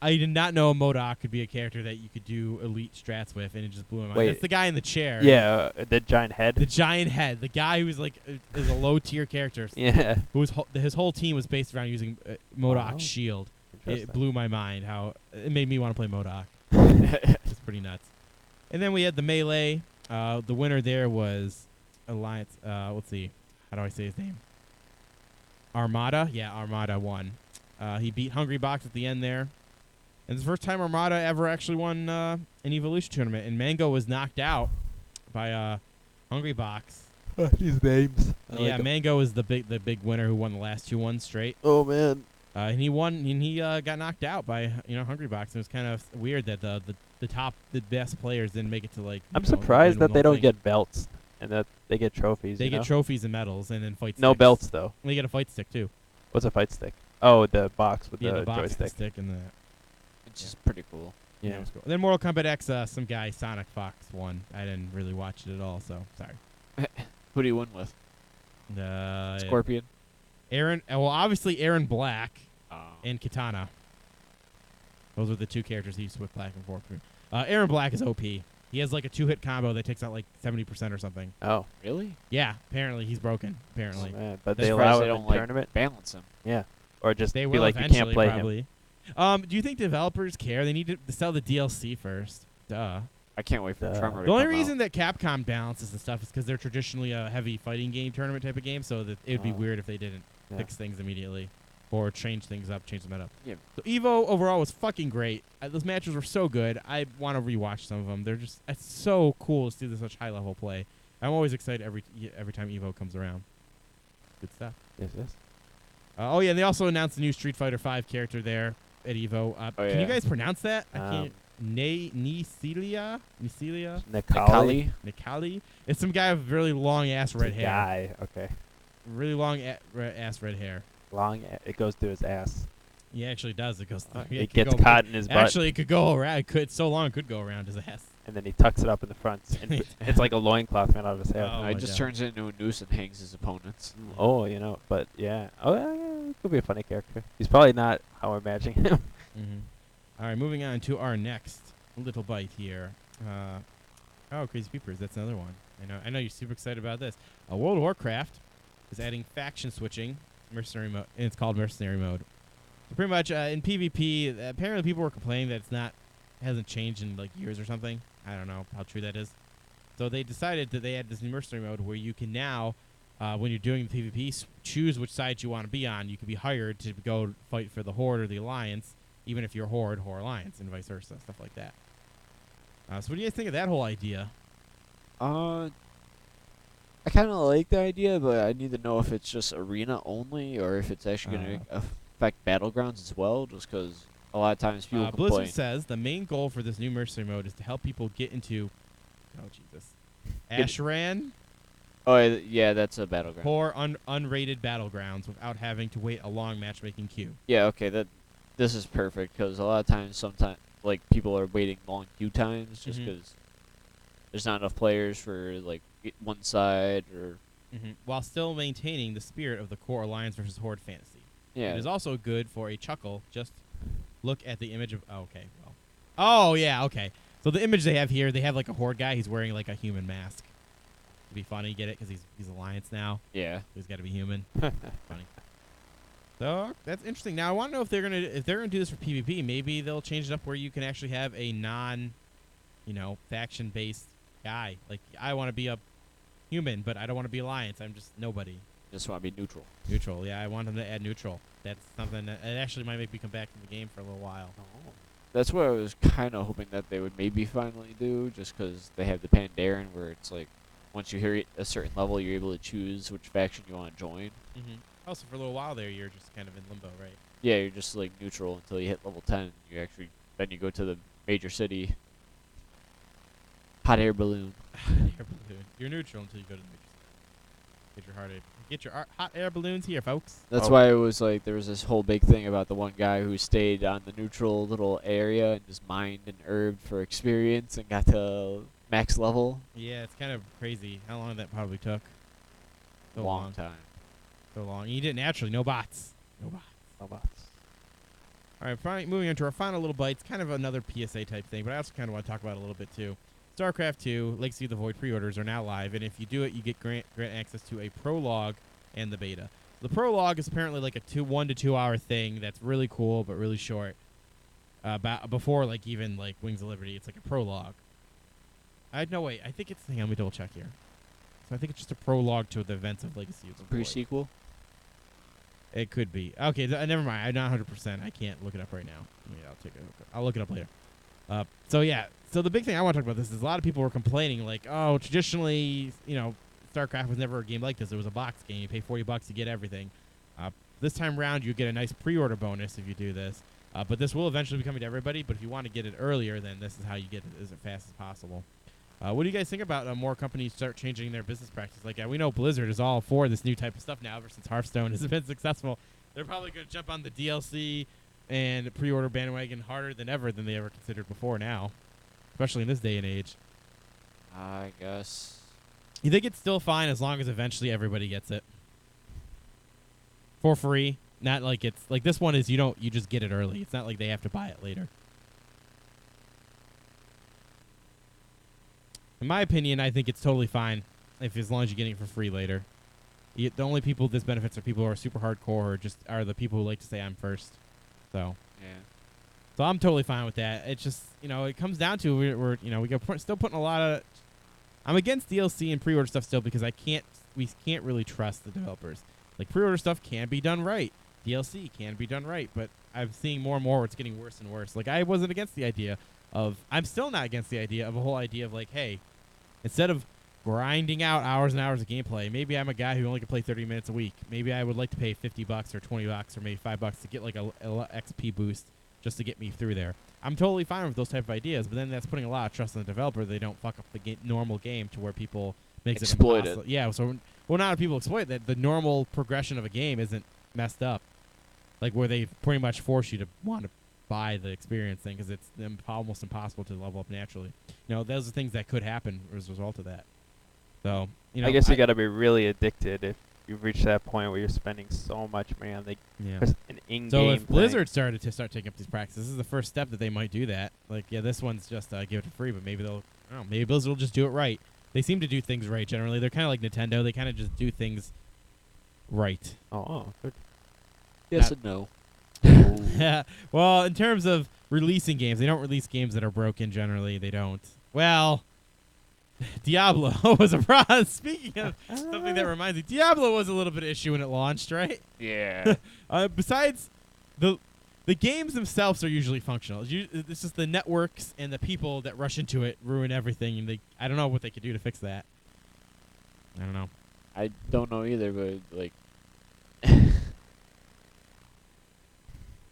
I did not know MODOK could be a character that you could do elite strats with, and it just blew my mind. Wait. That's the guy in the chair. Yeah, the giant head. The giant head. The guy who was like is a low tier character. Yeah. His whole team was based around using MODOK's Wow. shield. It Interesting. blew my mind how it made me want to play MODOK. It's pretty nuts. And then we had the Melee. The winner there was Alliance. Let's see. How do I say his name? Armada. Yeah, Armada won. He beat Hungry Box at the end there. And it's the first time Armada ever actually won an Evolution tournament. And Mango was knocked out by Hungry Box. These names. Yeah, Mango is the big winner who won the last 2 ones straight. Oh man. And he won, and he got knocked out by Hungry Box. It was kind of weird that the best players didn't make it to like. I'm surprised that they don't get belts and that they get trophies. They get trophies and medals, and then fight. No sticks. belts though. And they get a fight stick too. What's a fight stick? Oh, the box with Yeah, the box joystick. stick and the. It's just pretty cool. Yeah, it was cool. And then Mortal Kombat X, some guy Sonic Fox won. I didn't really watch it at all, so sorry. Who do you win with? Scorpion. Aaron. Well, obviously Aaron Black. Oh. And Kitana. Those are the 2 characters he used to whip back and forth. Aaron Black is OP. He has like a 2-hit combo that takes out like 70% or something. Oh. Really? Yeah, apparently he's broken. Apparently. Oh, man. But That's they surprised allow they it in don't, like, tournament. balance him. Yeah. Or just They be will like you eventually, can't play him. probably. Do you think developers care? They need to sell the DLC first. Duh. I can't wait for Tremor to The only come reason out. that Capcom balances the stuff is because they're traditionally a heavy fighting game tournament type of game, so that it would be Oh. weird if they didn't Yeah. fix things immediately or change things up, change them up. Yeah. So Evo overall was fucking great. Those matches were so good. I want to rewatch some of them. They're just it's so cool to see such high level play. I'm always excited every time Evo comes around. Good stuff. Yes, yes. Oh yeah, and they also announced the new Street Fighter V character there at Evo. Can you yeah. guys pronounce that? I Um, can't. Nicilia? Nikali. Nikali? It's some guy with really long ass red hair. Guy. Okay. Really long ass red hair. Long. It goes through his ass. Yeah, actually does. It goes. It gets caught in his butt. Actually, it could go around. It could. It's so long, it could go around his ass. And then he tucks it up in the front. And it's like a loincloth made out of his hair. Oh, No, my it just God. turns into a noose and hangs his opponents. Oh, you know, but yeah. Oh, yeah, it could be a funny character. He's probably not how we're imagining him. All right, moving on to our next little bite here. Oh, Crazy Peepers. That's another one. I know you're super excited about this. World of Warcraft is adding faction switching, mercenary mode, and it's called mercenary mode. So pretty much in PvP, apparently people were complaining that hasn't changed in like years or something. I don't know how true that is. So they decided that they had this new mercenary mode where you can now, when you're doing PvP, choose which side you want to be on. You can be hired to go fight for the Horde or the Alliance, even if you're Horde or Alliance, and vice versa, stuff like that. So what do you guys think of that whole idea? I kind of like the idea, but I need to know if it's just arena only or if it's actually going to affect battlegrounds as well. Just because a lot of times people complain. Blizzard says the main goal for this new mercenary mode is to help people get into, Ashran, Oh yeah, that's a battleground. poor unrated battlegrounds without having to wait a long matchmaking queue. Yeah, okay, this is perfect because a lot of times, sometimes like people are waiting long queue times just Mhm. because there's not enough players for like one side or While still maintaining the spirit of the core Alliance versus Horde fantasy. yeah. It is also good for a chuckle. Just look at the image of. Oh, okay, well. Oh yeah, okay. So the image they have here, they have like a Horde guy. He's wearing like a human mask. It'd be funny, get it? Because he's Alliance now. Yeah. He's got to be human. Funny. So that's interesting. Now I want to know if they're gonna do this for PvP. Maybe they'll change it up where you can actually have a faction based guy. Like I want to be a human, but I don't want to be Alliance. I'm just nobody. Just want to be neutral. Neutral. Yeah, I want them to add neutral. That's something that it actually might make me come back to the game for a little while. That's what I was kind of hoping that they would maybe finally do, just because they have the Pandaren where it's like once you hit a certain level, you're able to choose which faction you want to join. Also, for a little while there, you're just kind of in limbo, right? Yeah, you're just like neutral until you hit level 10. Then you go to the major city. Hot air balloon. You're neutral until you go to the major city. Get your hot air balloons here, folks. That's why it was like there was this whole big thing about the one guy who stayed on the neutral little area and just mined and herbed for experience and got to max level. Yeah, it's kind of crazy how long that probably took. So Long time. So long. You did it naturally. No bots. No bots. All right, finally, moving on to our final little bites. Kind of another PSA type thing, but I also kind of want to talk about it a little bit too. StarCraft 2, Legacy of the Void pre-orders are now live, and if you do it, you get grant access to a prologue and the beta. The prologue is apparently like a 1 to 2 hour thing that's really cool but really short. Before like even like Wings of Liberty, it's like a prologue. No wait, I think it's. Hang on, let me double check here. So I think it's just a prologue to the events of Legacy of the Void. Pre-sequel? It could be. Okay, never mind. I'm not 100%. I can't look it up right now. I'll look it up later. So yeah. So the big thing I want to talk about this is a lot of people were complaining like, oh, traditionally, StarCraft was never a game like this. It was a box game. You pay $40, you get everything. This time around, you get a nice pre-order bonus if you do this. But this will eventually be coming to everybody. But if you want to get it earlier, then this is how you get it as fast as possible. What do you guys think about more companies start changing their business practice? Like, we know Blizzard is all for this new type of stuff now ever since Hearthstone has been successful. They're probably going to jump on the DLC and pre-order bandwagon harder than ever than they ever considered before now, especially in this day and age. I guess. You think it's still fine as long as eventually everybody gets it for free? Not like it's like this one is you just get it early. It's not like they have to buy it later. In my opinion, I think it's totally fine as long as you're getting it for free later. The only people this benefits are people who are super hardcore or just are the people who like to say I'm first. So Yeah. So I'm totally fine with that. It's just it comes down to we're still putting a lot of. I'm against DLC and pre-order stuff still because we can't really trust the developers. Like pre-order stuff can be done right, DLC can be done right, but I'm seeing more and more where it's getting worse and worse. Like I'm still not against the idea of a whole idea of like, hey, instead of grinding out hours and hours of gameplay. Maybe I'm a guy who only can play 30 minutes a week. Maybe I would like to pay $50 or $20 or maybe $5 to get like a XP boost just to get me through there. I'm totally fine with those type of ideas, but then that's putting a lot of trust in the developer. They don't fuck up the normal game to where people makes Exploit it impossible. Yeah, so well, not if people exploit that. The normal progression of a game isn't messed up, like where they pretty much force you to want to buy the experience thing because it's almost impossible to level up naturally. You know, those are things that could happen as a result of that. So, you know, I guess you got to be really addicted if you've reached that point where you're spending so much money on the an in-game. So if thing. Blizzard started to taking up these practices, this is the first step that they might do that. Like, yeah, this one's just give it for free, but maybe they'll. I don't know, maybe Blizzard will just do it right. They seem to do things right generally. They're kind of like Nintendo. They kind of just do things right. Oh, good. Yes and no. Yeah. Well, in terms of releasing games, they don't release games that are broken generally. They don't. Well, Diablo was a problem. Speaking of something that reminds me, Diablo was a little bit of issue when it launched, right? Yeah. Besides, the games themselves are usually functional. It's just the networks and the people that rush into it ruin everything. And I don't know what they could do to fix that. I don't know. I don't know either, but like,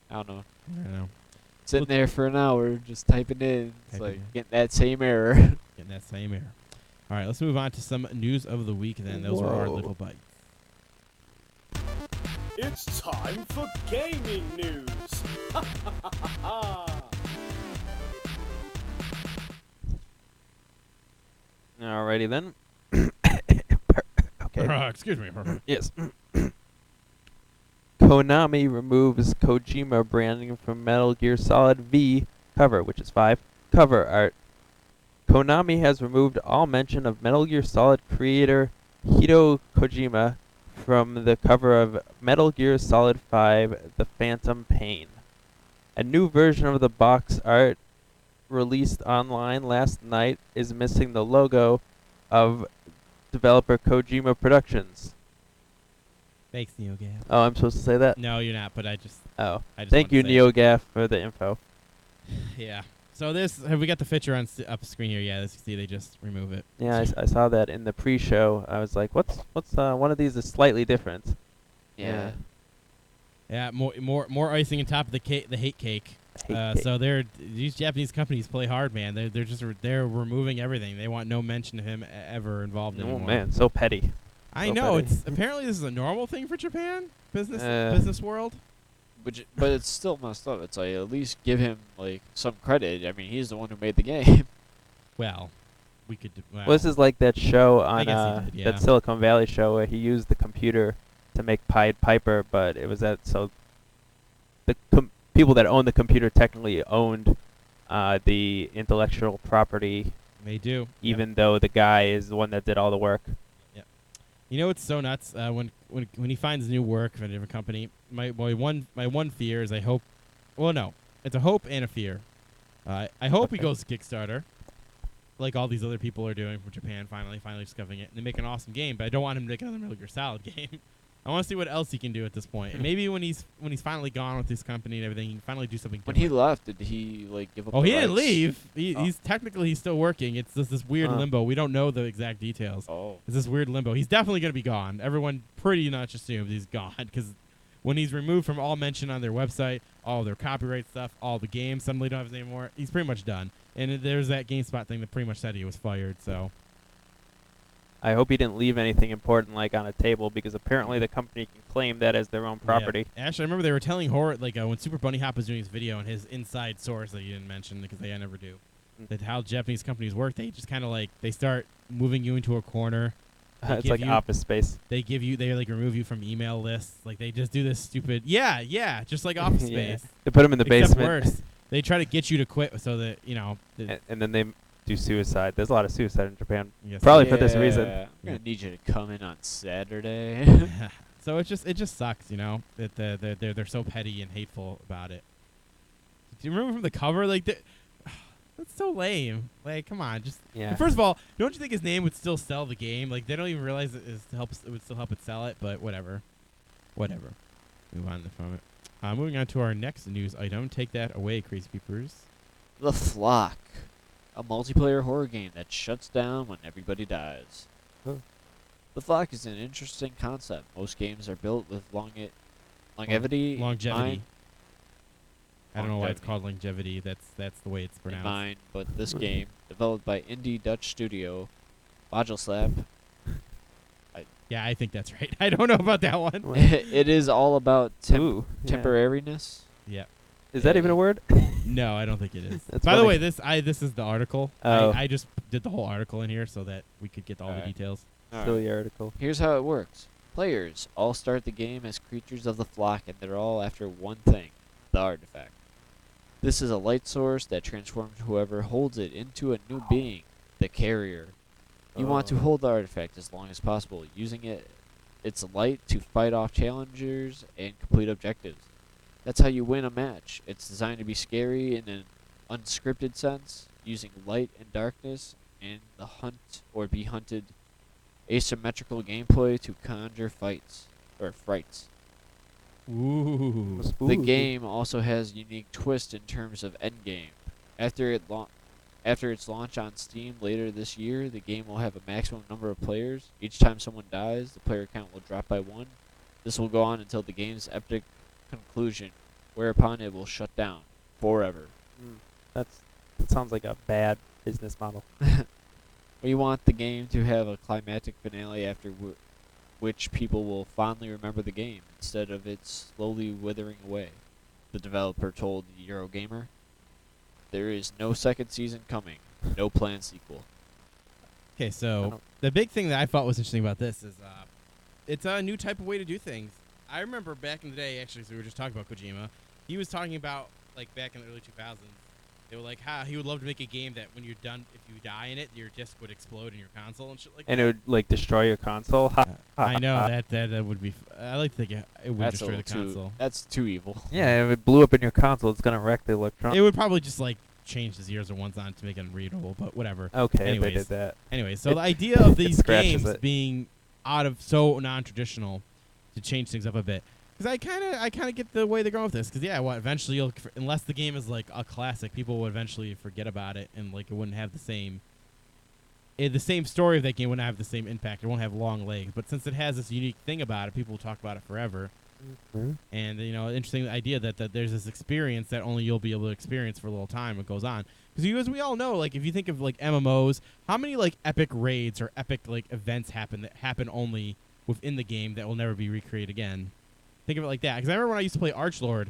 I don't know. I don't know. Sitting there for an hour just typing in, it's Typing like in. getting that same error. Getting that same error. All right, let's move on to some news of the week. Then those are our Whoa. little bites. It's time for gaming news. Alrighty then. Okay. Excuse me. Yes. Konami removes Kojima branding from Metal Gear Solid V cover, which is 5, cover art. Konami has removed all mention of Metal Gear Solid creator Hideo Kojima from the cover of Metal Gear Solid 5: The Phantom Pain. A new version of the box art released online last night is missing the logo of developer Kojima Productions. Thanks, NeoGaf. Oh, I'm supposed to say that? No, you're not. But I just Thank wanted you, to say it. NeoGaf, for the info. Yeah. So have we got the picture on up screen here? Yeah, as you see, they just remove it. Yeah, I saw that in the pre-show. I was like, what's one of these is slightly different. Yeah. Yeah, more icing on top of the cake, the hate cake. Hate cake. So these Japanese companies play hard, man. They're removing everything. They want no mention of him ever involved Oh anymore. man, so petty. I so know petty. it's apparently this is a normal thing for Japan business world. But it's still messed up. It's like at least give him like some credit. I mean, he's the one who made the game. Well, we could. Well, this is like that show on guess he did, yeah. that Silicon Valley show where he used the computer to make Pied Piper, but it was so the people that owned the computer technically owned the intellectual property, They do. even though the guy is the one that did all the work. You know what's so nuts? When he finds new work from a different company, my one fear is I hope. Well, no, it's a hope and a fear. I hope he Okay. goes to Kickstarter, like all these other people are doing from Japan. Finally discovering it, and they make an awesome game. But I don't want him to make another Metal Gear Solid game. I want to see what else he can do at this point. And maybe when he's finally gone with this company and everything, he can finally do something When different. he left, did he like give up? Oh, the he didn't rights? leave. Oh. He's technically still working. It's just this weird Huh. limbo. We don't know the exact details. Oh. It's this weird limbo. He's definitely going to be gone. Everyone pretty much assumes he's gone because when he's removed from all mention on their website, all their copyright stuff, all the games suddenly don't have his name anymore, he's pretty much done. And there's that GameSpot thing that pretty much said he was fired. So I hope he didn't leave anything important like on a table, because apparently the company can claim that as their own property. Yeah. Actually, I remember they were telling Horror when Super Bunny Hop was doing his video and his inside source that you didn't mention because they never do. That how Japanese companies work, they just kind of they start moving you into a corner. They It's give like you- Office Space. They remove you from email lists. Like they just do this stupid. Yeah, just like Office Yeah. Space. They put him in the Except basement. worse. They try to get you to quit so that And then they do suicide. There's a lot of suicide in Japan. Yes. Probably for this reason. I'm gonna need you to come in on Saturday. So it just sucks, that they're so petty and hateful about it. Do you remember from the cover? That's so lame. Like, come on, just. Yeah. First of all, don't you think his name would still sell the game? Like, they don't even realize it would still help it sell it. But whatever. Move on from it. Moving on to our next news item. Take that away, Crazy Peepers. The Flock. a multiplayer horror game that shuts down when everybody dies. Huh. The flock is an interesting concept. Most games are built with longevity Longevity. I don't know why it's Longevity. called longevity. That's the way it's in pronounced. mind, but this game, developed by indie Dutch studio Module Slap, Yeah, I think that's right. I don't know about that one. it is all about Ooh, yeah. temporariness. Yeah. Is that even a word? No, I don't think it is. That's By the funny. way, this is the article. Oh. I just did the whole article in here so that we could get all the Alright. details. Silly article. Here's how it works. Players all start the game as creatures of the flock, and they're all after one thing, the artifact. This is a light source that transforms whoever holds it into a new being, the carrier. You want to Oh. hold the artifact as long as possible, using its light to fight off challengers and complete objectives. That's how you win a match. It's designed to be scary in an unscripted sense, using light and darkness and the hunt or be hunted asymmetrical gameplay to conjure fights or frights. Ooh. The Spooky. game also has a unique twist in terms of endgame. After its launch on Steam later this year, the game will have a maximum number of players. Each time someone dies, the player count will drop by 1. This will go on until the game's epic conclusion, whereupon it will shut down forever. That sounds like a bad business model. We want the game to have a climactic finale after which people will fondly remember the game instead of it slowly withering away, the developer told Eurogamer. There is no second season coming, no planned sequel. Okay, I so don't- the big thing that I thought was interesting about this is it's a new type of way to do things. I remember back in the day, actually, so we were just talking about Kojima. He was talking about, like, back in the early 2000s, they were like, how he would love to make a game that when you're done, if you die in it, your disc would explode in your console and shit like And that. it would like destroy your console. I know that would be. I like to think it would That's destroy the console. That's too evil. Yeah, if it blew up in your console, it's gonna wreck the electron. It would probably just like change the zeros or ones on to make it unreadable, but whatever. Okay, if they Anyways. did that. Anyway, so It- the idea of it these scratches games it. being out of so non-traditional to change things up a bit, because I kind of get the way they're going with this. Because yeah, eventually unless the game is like a classic, people will eventually forget about it, and like it wouldn't have the same story of that game wouldn't have the same impact. It won't have long legs. But since it has this unique thing about it, people will talk about it forever. Mhm. And interesting idea that there's this experience that only you'll be able to experience for a little time. It goes on because as we all know, like if you think of like MMOs, how many like epic raids or epic like events happen only within the game that will never be recreated again. Think of it like that. Because I remember when I used to play Archlord,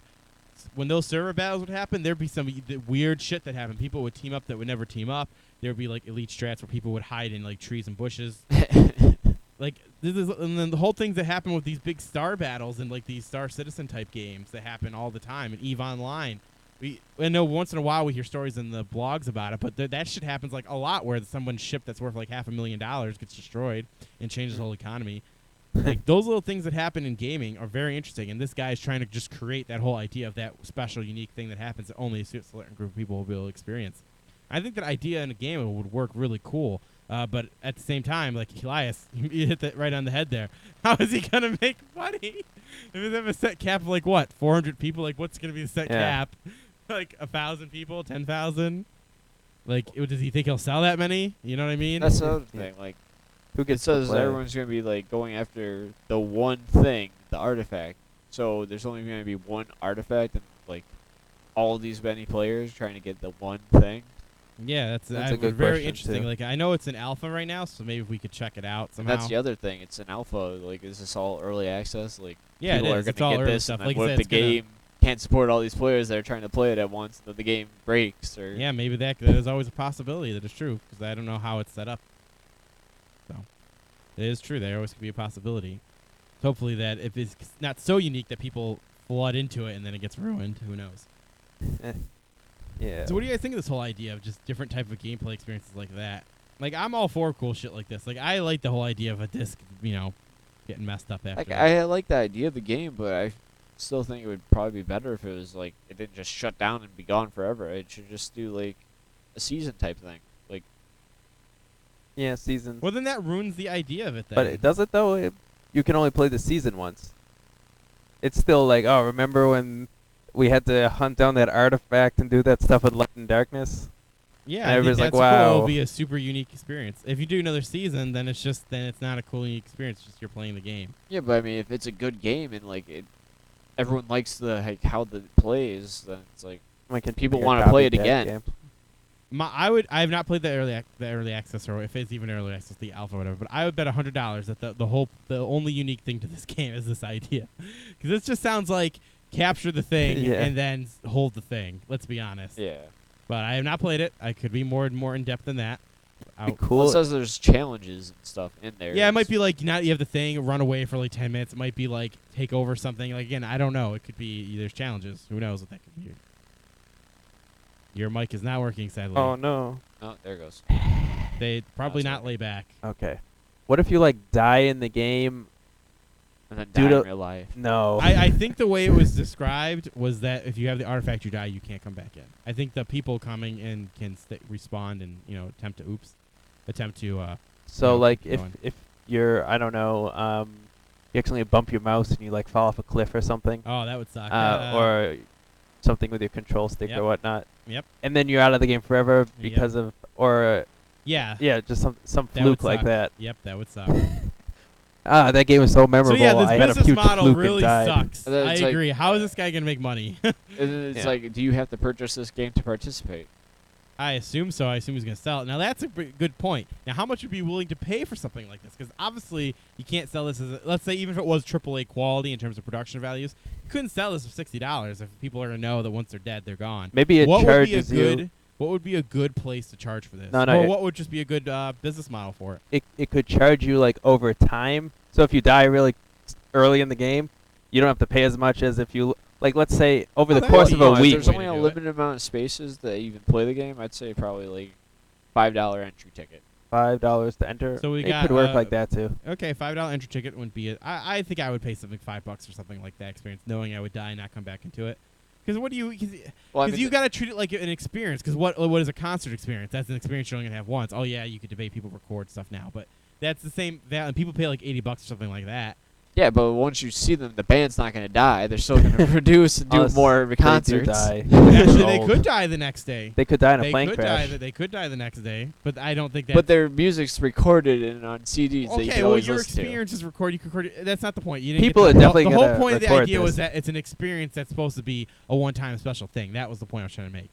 when those server battles would happen, there'd be some weird shit that happened. People would team up that would never team up. There'd be like elite strats where people would hide in like trees and bushes. Like this is, and then the whole things that happen with these big star battles and like these Star Citizen type games that happen all the time and EVE Online. I know once in a while we hear stories in the blogs about it, but that shit happens like a lot where someone's ship that's worth like $500,000 gets destroyed and changes the whole economy. Like those little things that happen in gaming are very interesting, and this guy is trying to just create that whole idea of that special, unique thing that happens that only a certain group of people will be able to experience. I think that idea in a game would work really cool. But at the same time, like Elias, you hit that right on the head there. How is he gonna make money if they have a set cap of like what 400 people? Like what's gonna be the set Yeah. cap? Like 1,000 people, 10,000? Like does he think he'll sell that many? You know what I mean? That's the other Yeah. thing. Like Who it gets to says play? everyone's gonna be like going after the one thing, the artifact. So there's only gonna be one artifact, and like all these many players trying to get the one thing. Yeah, that's a good very question, interesting. too. Like I know it's an alpha right now, so maybe if we could check it out And somehow. that's the other thing. It's an alpha. Like, is this all early access? Like, Yeah, it people are is. gonna It's all get early this, stuff. and then Like I what said, if the it's gonna- game can't support all these players that are trying to play it at once? Then the game breaks, or Yeah, maybe that is always a possibility that is true because I don't know how it's set up. So it is true. There always could be a possibility. Hopefully that if it's not so unique that people flood into it and then it gets ruined, who knows? Yeah. So what do you guys think of this whole idea of just different type of gameplay experiences like that? Like I'm all for cool shit like this. Like I like the whole idea of a disc, getting messed up after. like I like the idea of the game, but I still think it would probably be better if it was like it didn't just shut down and be gone forever. It should just do like a season type thing. Like Yeah, seasons. Well, then that ruins the idea of it. Then. But it does it though. You can only play the season once. It's still like, oh, remember when we had to hunt down that artifact and do that stuff with Light and Darkness? Yeah, And I think everybody's that's like, cool. wow. It'll be a super unique experience. If you do another season, then it's not a cool unique experience. It's just you're playing the game. Yeah, but I mean, if it's a good game and like everyone likes how the plays, then it's like people wanna play it again. I have not played the early access, or if it's even early access, the alpha or whatever. But I would bet $100 that the only unique thing to this game is this idea, because this just sounds like capture the thing Yeah. and then hold the thing. Let's be honest. Yeah. But I have not played it. I could be more in depth than that. Be Well, cool. it says there's challenges and stuff in there. Yeah, it might be like not you have the thing, run away for like 10 minutes. It might be like take over something. Like again, I don't know. It could be there's challenges. Who knows what that could be. Your mic is not working, sadly. Oh no. Oh, there it goes. They probably That's not lay back. Okay. What if you like die in the game? And then Dude, die in real life. No. I think the way it was described was that if you have the artifact, you die, you can't come back in. I think the people coming in can respond and attempt to. So Yeah, like keep if going. if you're I don't know you accidentally bump your mouse and you like fall off a cliff or something, Oh, that would suck. or something with your control stick Yep. or whatnot. Yep. And then you're out of the game forever Yep. because of or yeah. just some That would fluke like suck. that. Yep, that would suck. That game is so memorable. So yeah, this I had a business huge model fluke really and died. sucks. And then I it's like- agree. How is this guy gonna make money? And then it's Yeah. like, do you have to purchase this game to participate? I assume so. I assume he's going to sell it. Now, that's a good point. Now, how much would you be willing to pay for something like this? Because obviously, you can't sell this as let's say, even if it was AAA quality in terms of production values, you couldn't sell this for $60 if people are going to know that once they're dead, they're gone. Maybe it What would be a charges you. good? What would be a good place to charge for this? No, no, Or it- what would just be a good business model for it? It could charge you like over time. So if you die really early in the game, you don't have to pay as much as if you like. Let's say over Oh, the that course would of be a nice. If week. there's Way only to a do it. limited amount of spaces that you can play the game, I'd say probably like $5 entry ticket. $5 to enter. So we it got, could work like that too. Okay, $5 entry ticket wouldn't be it. I think I would pay something $5 or something like that experience, knowing I would die and not come back into it. Because what do you? Well, I Because mean, you got to treat it like an experience. Because what is a concert experience? That's an experience you're only gonna have once. Oh yeah, you could debate people record stuff now, but that's the same. And people pay like $80 or something like that. yeah, but once you see them, the band's not going to die. They're still going to produce and do Unless more They do concerts. die. Actually, they Old. could die the next day. They could die in a They plane could crash. die. They could die the next day, but I don't think that. But their music's recorded and on CDs that you Okay, can well, always your listen to. experience is recorded. You can record it. That's not the point. You didn't People get are the, definitely the whole gonna point of the record idea this. was that it's an experience that's supposed to be a one-time special thing. That was the point I was trying to make.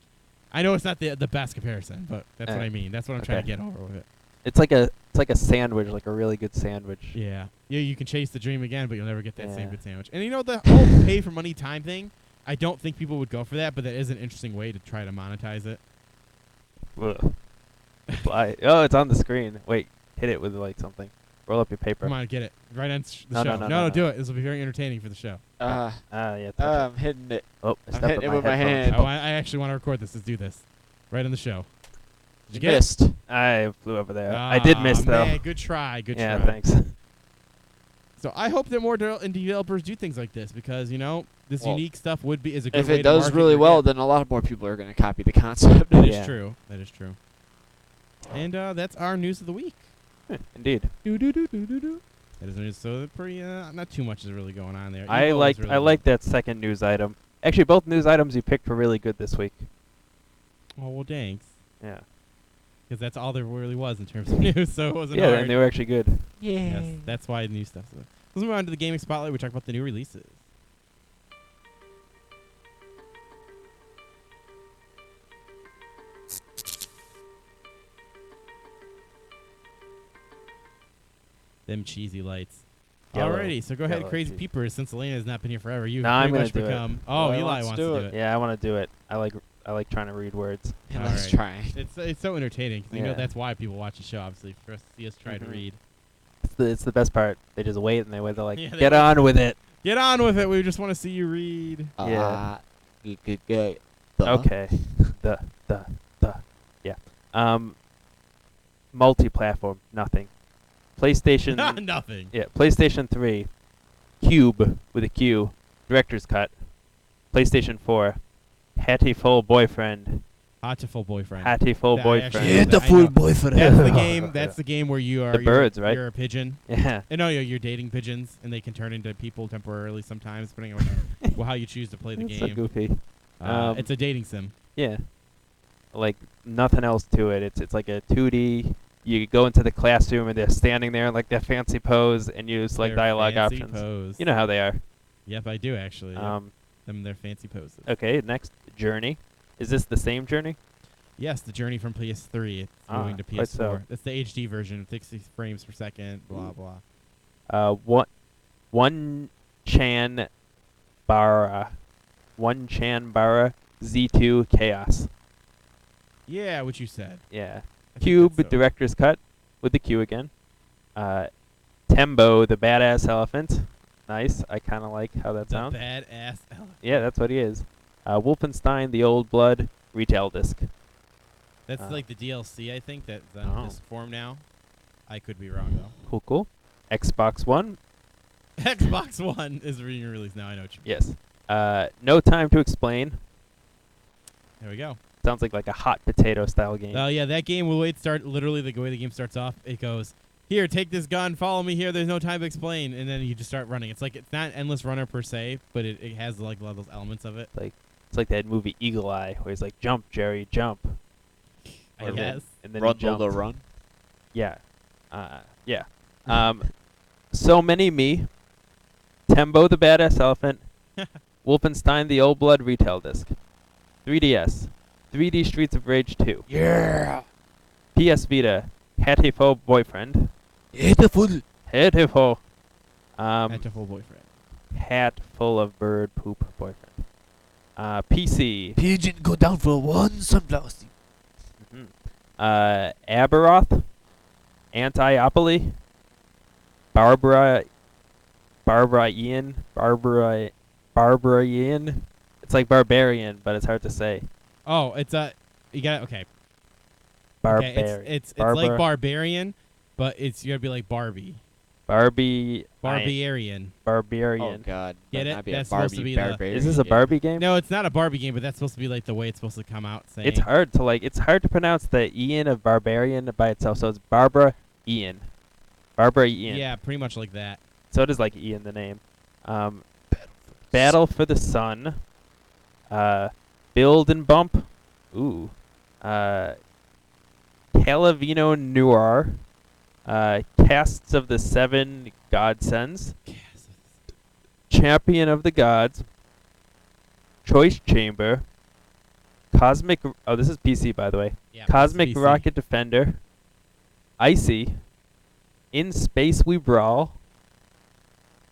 I know it's not the best comparison, but that's what I mean. That's what I'm trying to Okay. get over with it. It's like a sandwich, like a really good sandwich. Yeah. Yeah, you can chase the dream again, but you'll never get that same Yeah. good sandwich. And the whole pay for money time thing, I don't think people would go for that, but that is an interesting way to try to monetize it. Ugh. Oh, it's on the screen. Wait, hit it with like something. Roll up your paper. Come on, get it. Right on the No, show. no, no, do no. it. This will be very entertaining for the show. Uh, Yeah. I'm hitting it. Oh, I I'm stepped hitting on it with my headphones. hand. Oh, I actually want to record this. Let's do this. Right on the show. Did you get it? Missed. I flew over there. I did Ah, miss though. Man, good try. Good Yeah, try. thanks. So I hope that more indie developers do things like this because this Well, unique stuff is a good If way it to does market really your well, game. then a lot more people are going to copy the concept. That is Yeah. true. That is true. And that's our news of the week. Indeed. That is news. So pretty. Not too much is really going on there. I Evo is like really good. that second news item. Actually, both news items you picked were really good this week. Oh well, thanks. Yeah. Because that's all there really was in terms of news. So it wasn't Yeah, hard. and they were actually good. Yes, that's why the new stuff. So let's move on to the gaming spotlight. We talk about the new releases. Them cheesy lights. Yellow. Alrighty, so go ahead, Yellow Crazy cheese. Peeper. Since Elena has not been here forever, you've No, I'm pretty much gonna do it. become. Oh, Eli Eli wants wants to to do do it. it. Yeah, I want to do it. I like trying to read words. Yeah, All let's right. try. It's so entertaining. 'Cause you know Yeah. that's why people watch the show. Obviously, for us to see us try to Mhm. read. It's the best part. They just wait and they wait. They're like, Yeah, they get wait. on with it. Get on with it. We just want to see you read. Yeah. Good. Okay. the. Yeah. Multi-platform. Nothing. PlayStation. Nothing. Yeah. PlayStation 3. Cube with a Q. Director's cut. PlayStation 4. Hattiful boyfriend. Hattiful boyfriend. Hattiful That I boyfriend. actually- Yeah, the I full know. boyfriend. That's the game. That's the game where you are The birds, right? You're a pigeon. Yeah. No, you're dating pigeons, and they can turn into people temporarily sometimes, depending on how you choose to play the It's so game. goofy. It's a dating sim. Yeah. Like nothing else to it. It's like a 2D. You go into the classroom and they're standing there in like their fancy pose and use like Their dialogue fancy options. Pose. You know how they are. Yep, I do actually. Them their fancy poses. Okay, next, Journey. Is this the same Journey? Yes, the Journey from PS3. It's Ah, moving to quite PS4. so. That's the HD version, 60 frames per second. Blah blah. One Chan Bara Z2 Chaos. Yeah, what you said. Yeah. I think Cube that's so. Director's Cut with the Q again. Tembo the Badass Elephant. Nice. I kind of like how that The sounds. badass elephant. Yeah, that's what he is. Wolfenstein the Old Blood retail disc. That's like the DLC, I think, that's Oh. on this form now. I could be wrong though. Cool. Xbox One. Xbox One is being released now. I know what you mean. Yes. No Time to Explain. There we go. Sounds like a hot potato style game. Oh yeah, that game. Literally, the way the game starts off, it goes, "Here, take this gun. Follow me here. There's no time to explain." And then you just start running. It's not Endless Runner per se, but it has like a lot of those elements of it. It's like that movie Eagle Eye, where he's like, "Jump, Jerry, jump." I Or guess. And then Run, he jumped. Lola, run. Yeah. Yeah. So Many Me. Tembo the Badass Elephant. Wolfenstein the Old Blood retail disc. 3DS. 3D Streets of Rage 2. Yeah. PS Vita. Hateful Boyfriend. Beautiful. Hateful. That's a full boyfriend. Hat full of bird poop boyfriend. PC. Pigeon go down for one sunflower seed. Aberoth. Antiopoly. Barbara Ian. It's like barbarian, but it's hard to say. Oh, it's you got okay. Barbarian. Okay, it's like barbarian, but you gotta be like Barbie. Barbarian. Oh God. Get Better it? not be That's a supposed to Barbie be the- barbarian Is this a game. Barbie game? No, it's not a Barbie game, but that's supposed to be like the way it's supposed to come out. Saying It's hard to pronounce the Ian of barbarian by itself. So it's Barbara Ian. Barbara Ian. Yeah, pretty much like that. So it is like Ian the name. Battle for the Sun. Build and Bump. Ooh. Calavino Noir. Casts of the Seven Godsends. Champion of the Gods. Choice Chamber. Cosmic. Oh, this is PC, by the way. Yeah, Cosmic it's PC. Rocket Defender. Icy. In Space We Brawl.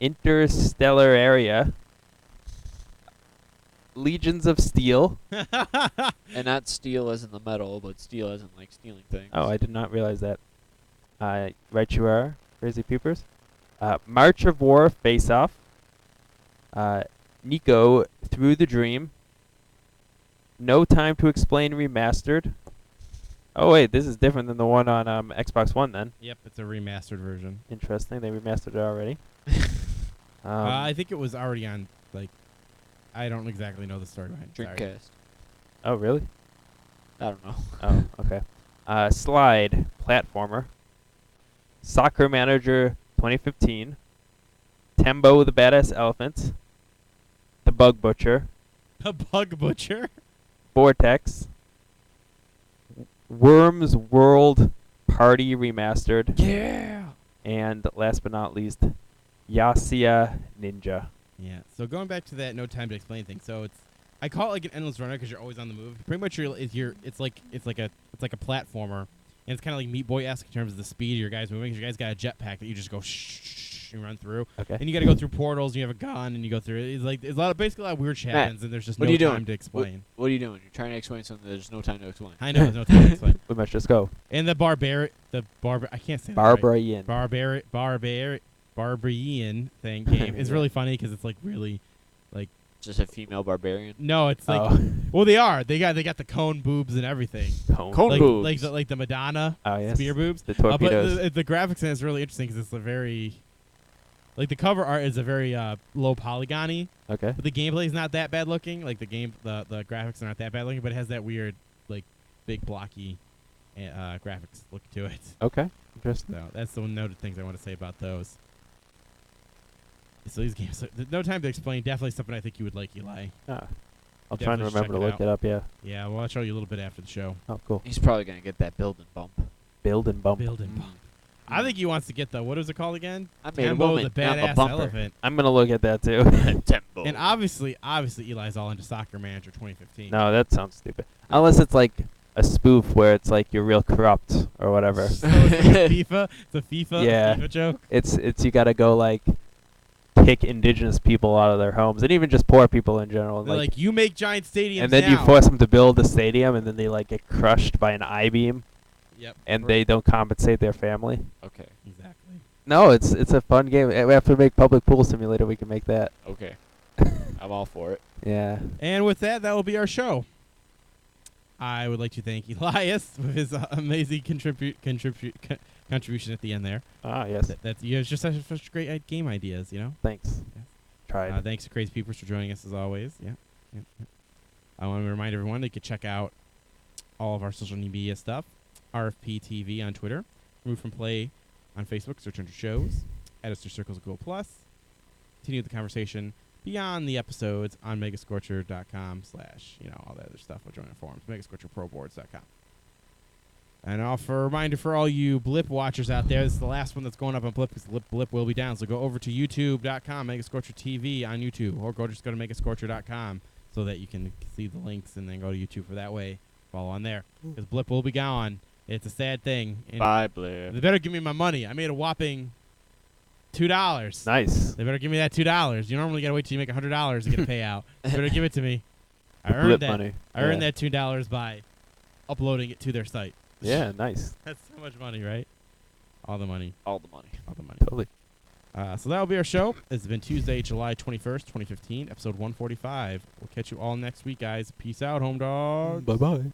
Interstellar Area. Legions of Steel. And not steel as in the metal, but steel as in like stealing things. Oh, I did not realize that. Right you are, Crazy Peepers. March of War Face Off. Nico Through the Dream. No Time to Explain Remastered. Oh wait, this is different than the one on Xbox One then. Yep, it's a remastered version. Interesting, they remastered it already. I think it was already on. Like, I don't exactly know the story behind it. Sorry. Dreamcast. Oh really? I don't know. Oh, okay. Slide platformer. Soccer Manager 2015. Tembo the Badass Elephant. The Bug Butcher. A Bug Butcher. Vortex. Worms World Party Remastered. Yeah. And last but not least, Yasia Ninja. Yeah. So going back to that, no time to explain thing. So I call it like an endless runner because you're always on the move. Pretty much, it's like a platformer, and it's kind of like Meat Boy-esque in terms of the speed your guys moving. 'Cause your guys got a jetpack that you just go shh and run through, Okay. and you got to go through portals. You have a gun, and you go through. It's like it's basically a lot of weird shit Matt, happens, and there's just what no are you time doing? to explain. What are you doing? You're trying to explain something. There's no time to explain. I know there's no time to explain. We must just go. And I can't say that right. Barbara Ian. Barbarian thing game is really funny because it's like really like Just a female barbarian. no, it's like Oh. well they got the cone boobs and everything. Cone like, boobs. like the Madonna Oh, yes. spear boobs. The But torpedoes. the graphics in it is really interesting because it's a very like the cover art is a very low polygony, Okay. but the gameplay is not that bad looking. Like the graphics are not that bad looking, but it has that weird like big blocky graphics look to it. Okay. Interesting. So that's the noted things I want to say about those. So these games, no time to explain. Definitely something I think you would like, Eli. Ah. I'll try and Definitely remember to check it look out. it up. Yeah. Yeah, well, I'll show you a little bit after the show. Oh, cool. He's probably gonna get that building bump. Build and bump. Build and bump. I think he wants to get the, what is it called again? I made a Tembo, woman, the not a badass bumper. elephant. I'm gonna look at that too. Tempo. And obviously Eli's all into Soccer Manager 2015. No, that sounds stupid. Unless it's like a spoof where it's like you're real corrupt or whatever. So it's like FIFA. It's a Yeah. FIFA joke. It's you gotta go like kick indigenous people out of their homes and even just poor people in general. They're like, you make giant stadiums and then now. you force them to build a stadium and then they like get crushed by an I-beam Yep. and they don't compensate their family. Okay. Exactly. No, it's a fun game. We have to make public pool simulator. We can make that. Okay. I'm all for it. Yeah. And with that will be our show. I would like to thank Elias for his amazing contribution at the end there. Ah, yes. That's you have just such great game ideas, you know. Thanks. Yes. Tried. Thanks to Crazy Peepers for joining us as always. Yeah. I want to remind everyone they could check out all of our social media stuff. RFP TV on Twitter, Remove from Play on Facebook, search under shows, Editor Circles Go Plus. Continue the conversation beyond the episodes on megascorcher.com / all that other stuff. We'll join our forums, megascorcherproboards.com. And for a reminder for all you Blip watchers out there, this is the last one that's going up on Blip because Blip will be down. So go over to youtube.com, Megascorcher TV on YouTube, or just go to megascorcher.com so that you can see the links and then go to YouTube for that way. Follow on there because Blip will be gone. It's a sad thing. And Bye, Blip. they better give me my money. I made a whopping $2. Nice. They better give me that $2. You normally gotta wait till you make $100 to get a payout. They better give it to me. I earned Blip that. money. I earned that $2 by uploading it to their site. Yeah, nice. That's so much money, right? All the money. All the money. All the money. Totally. So that will be our show. This has been Tuesday, July 21st, 2015, episode 145. We'll catch you all next week, guys. Peace out, home dogs. Bye-bye.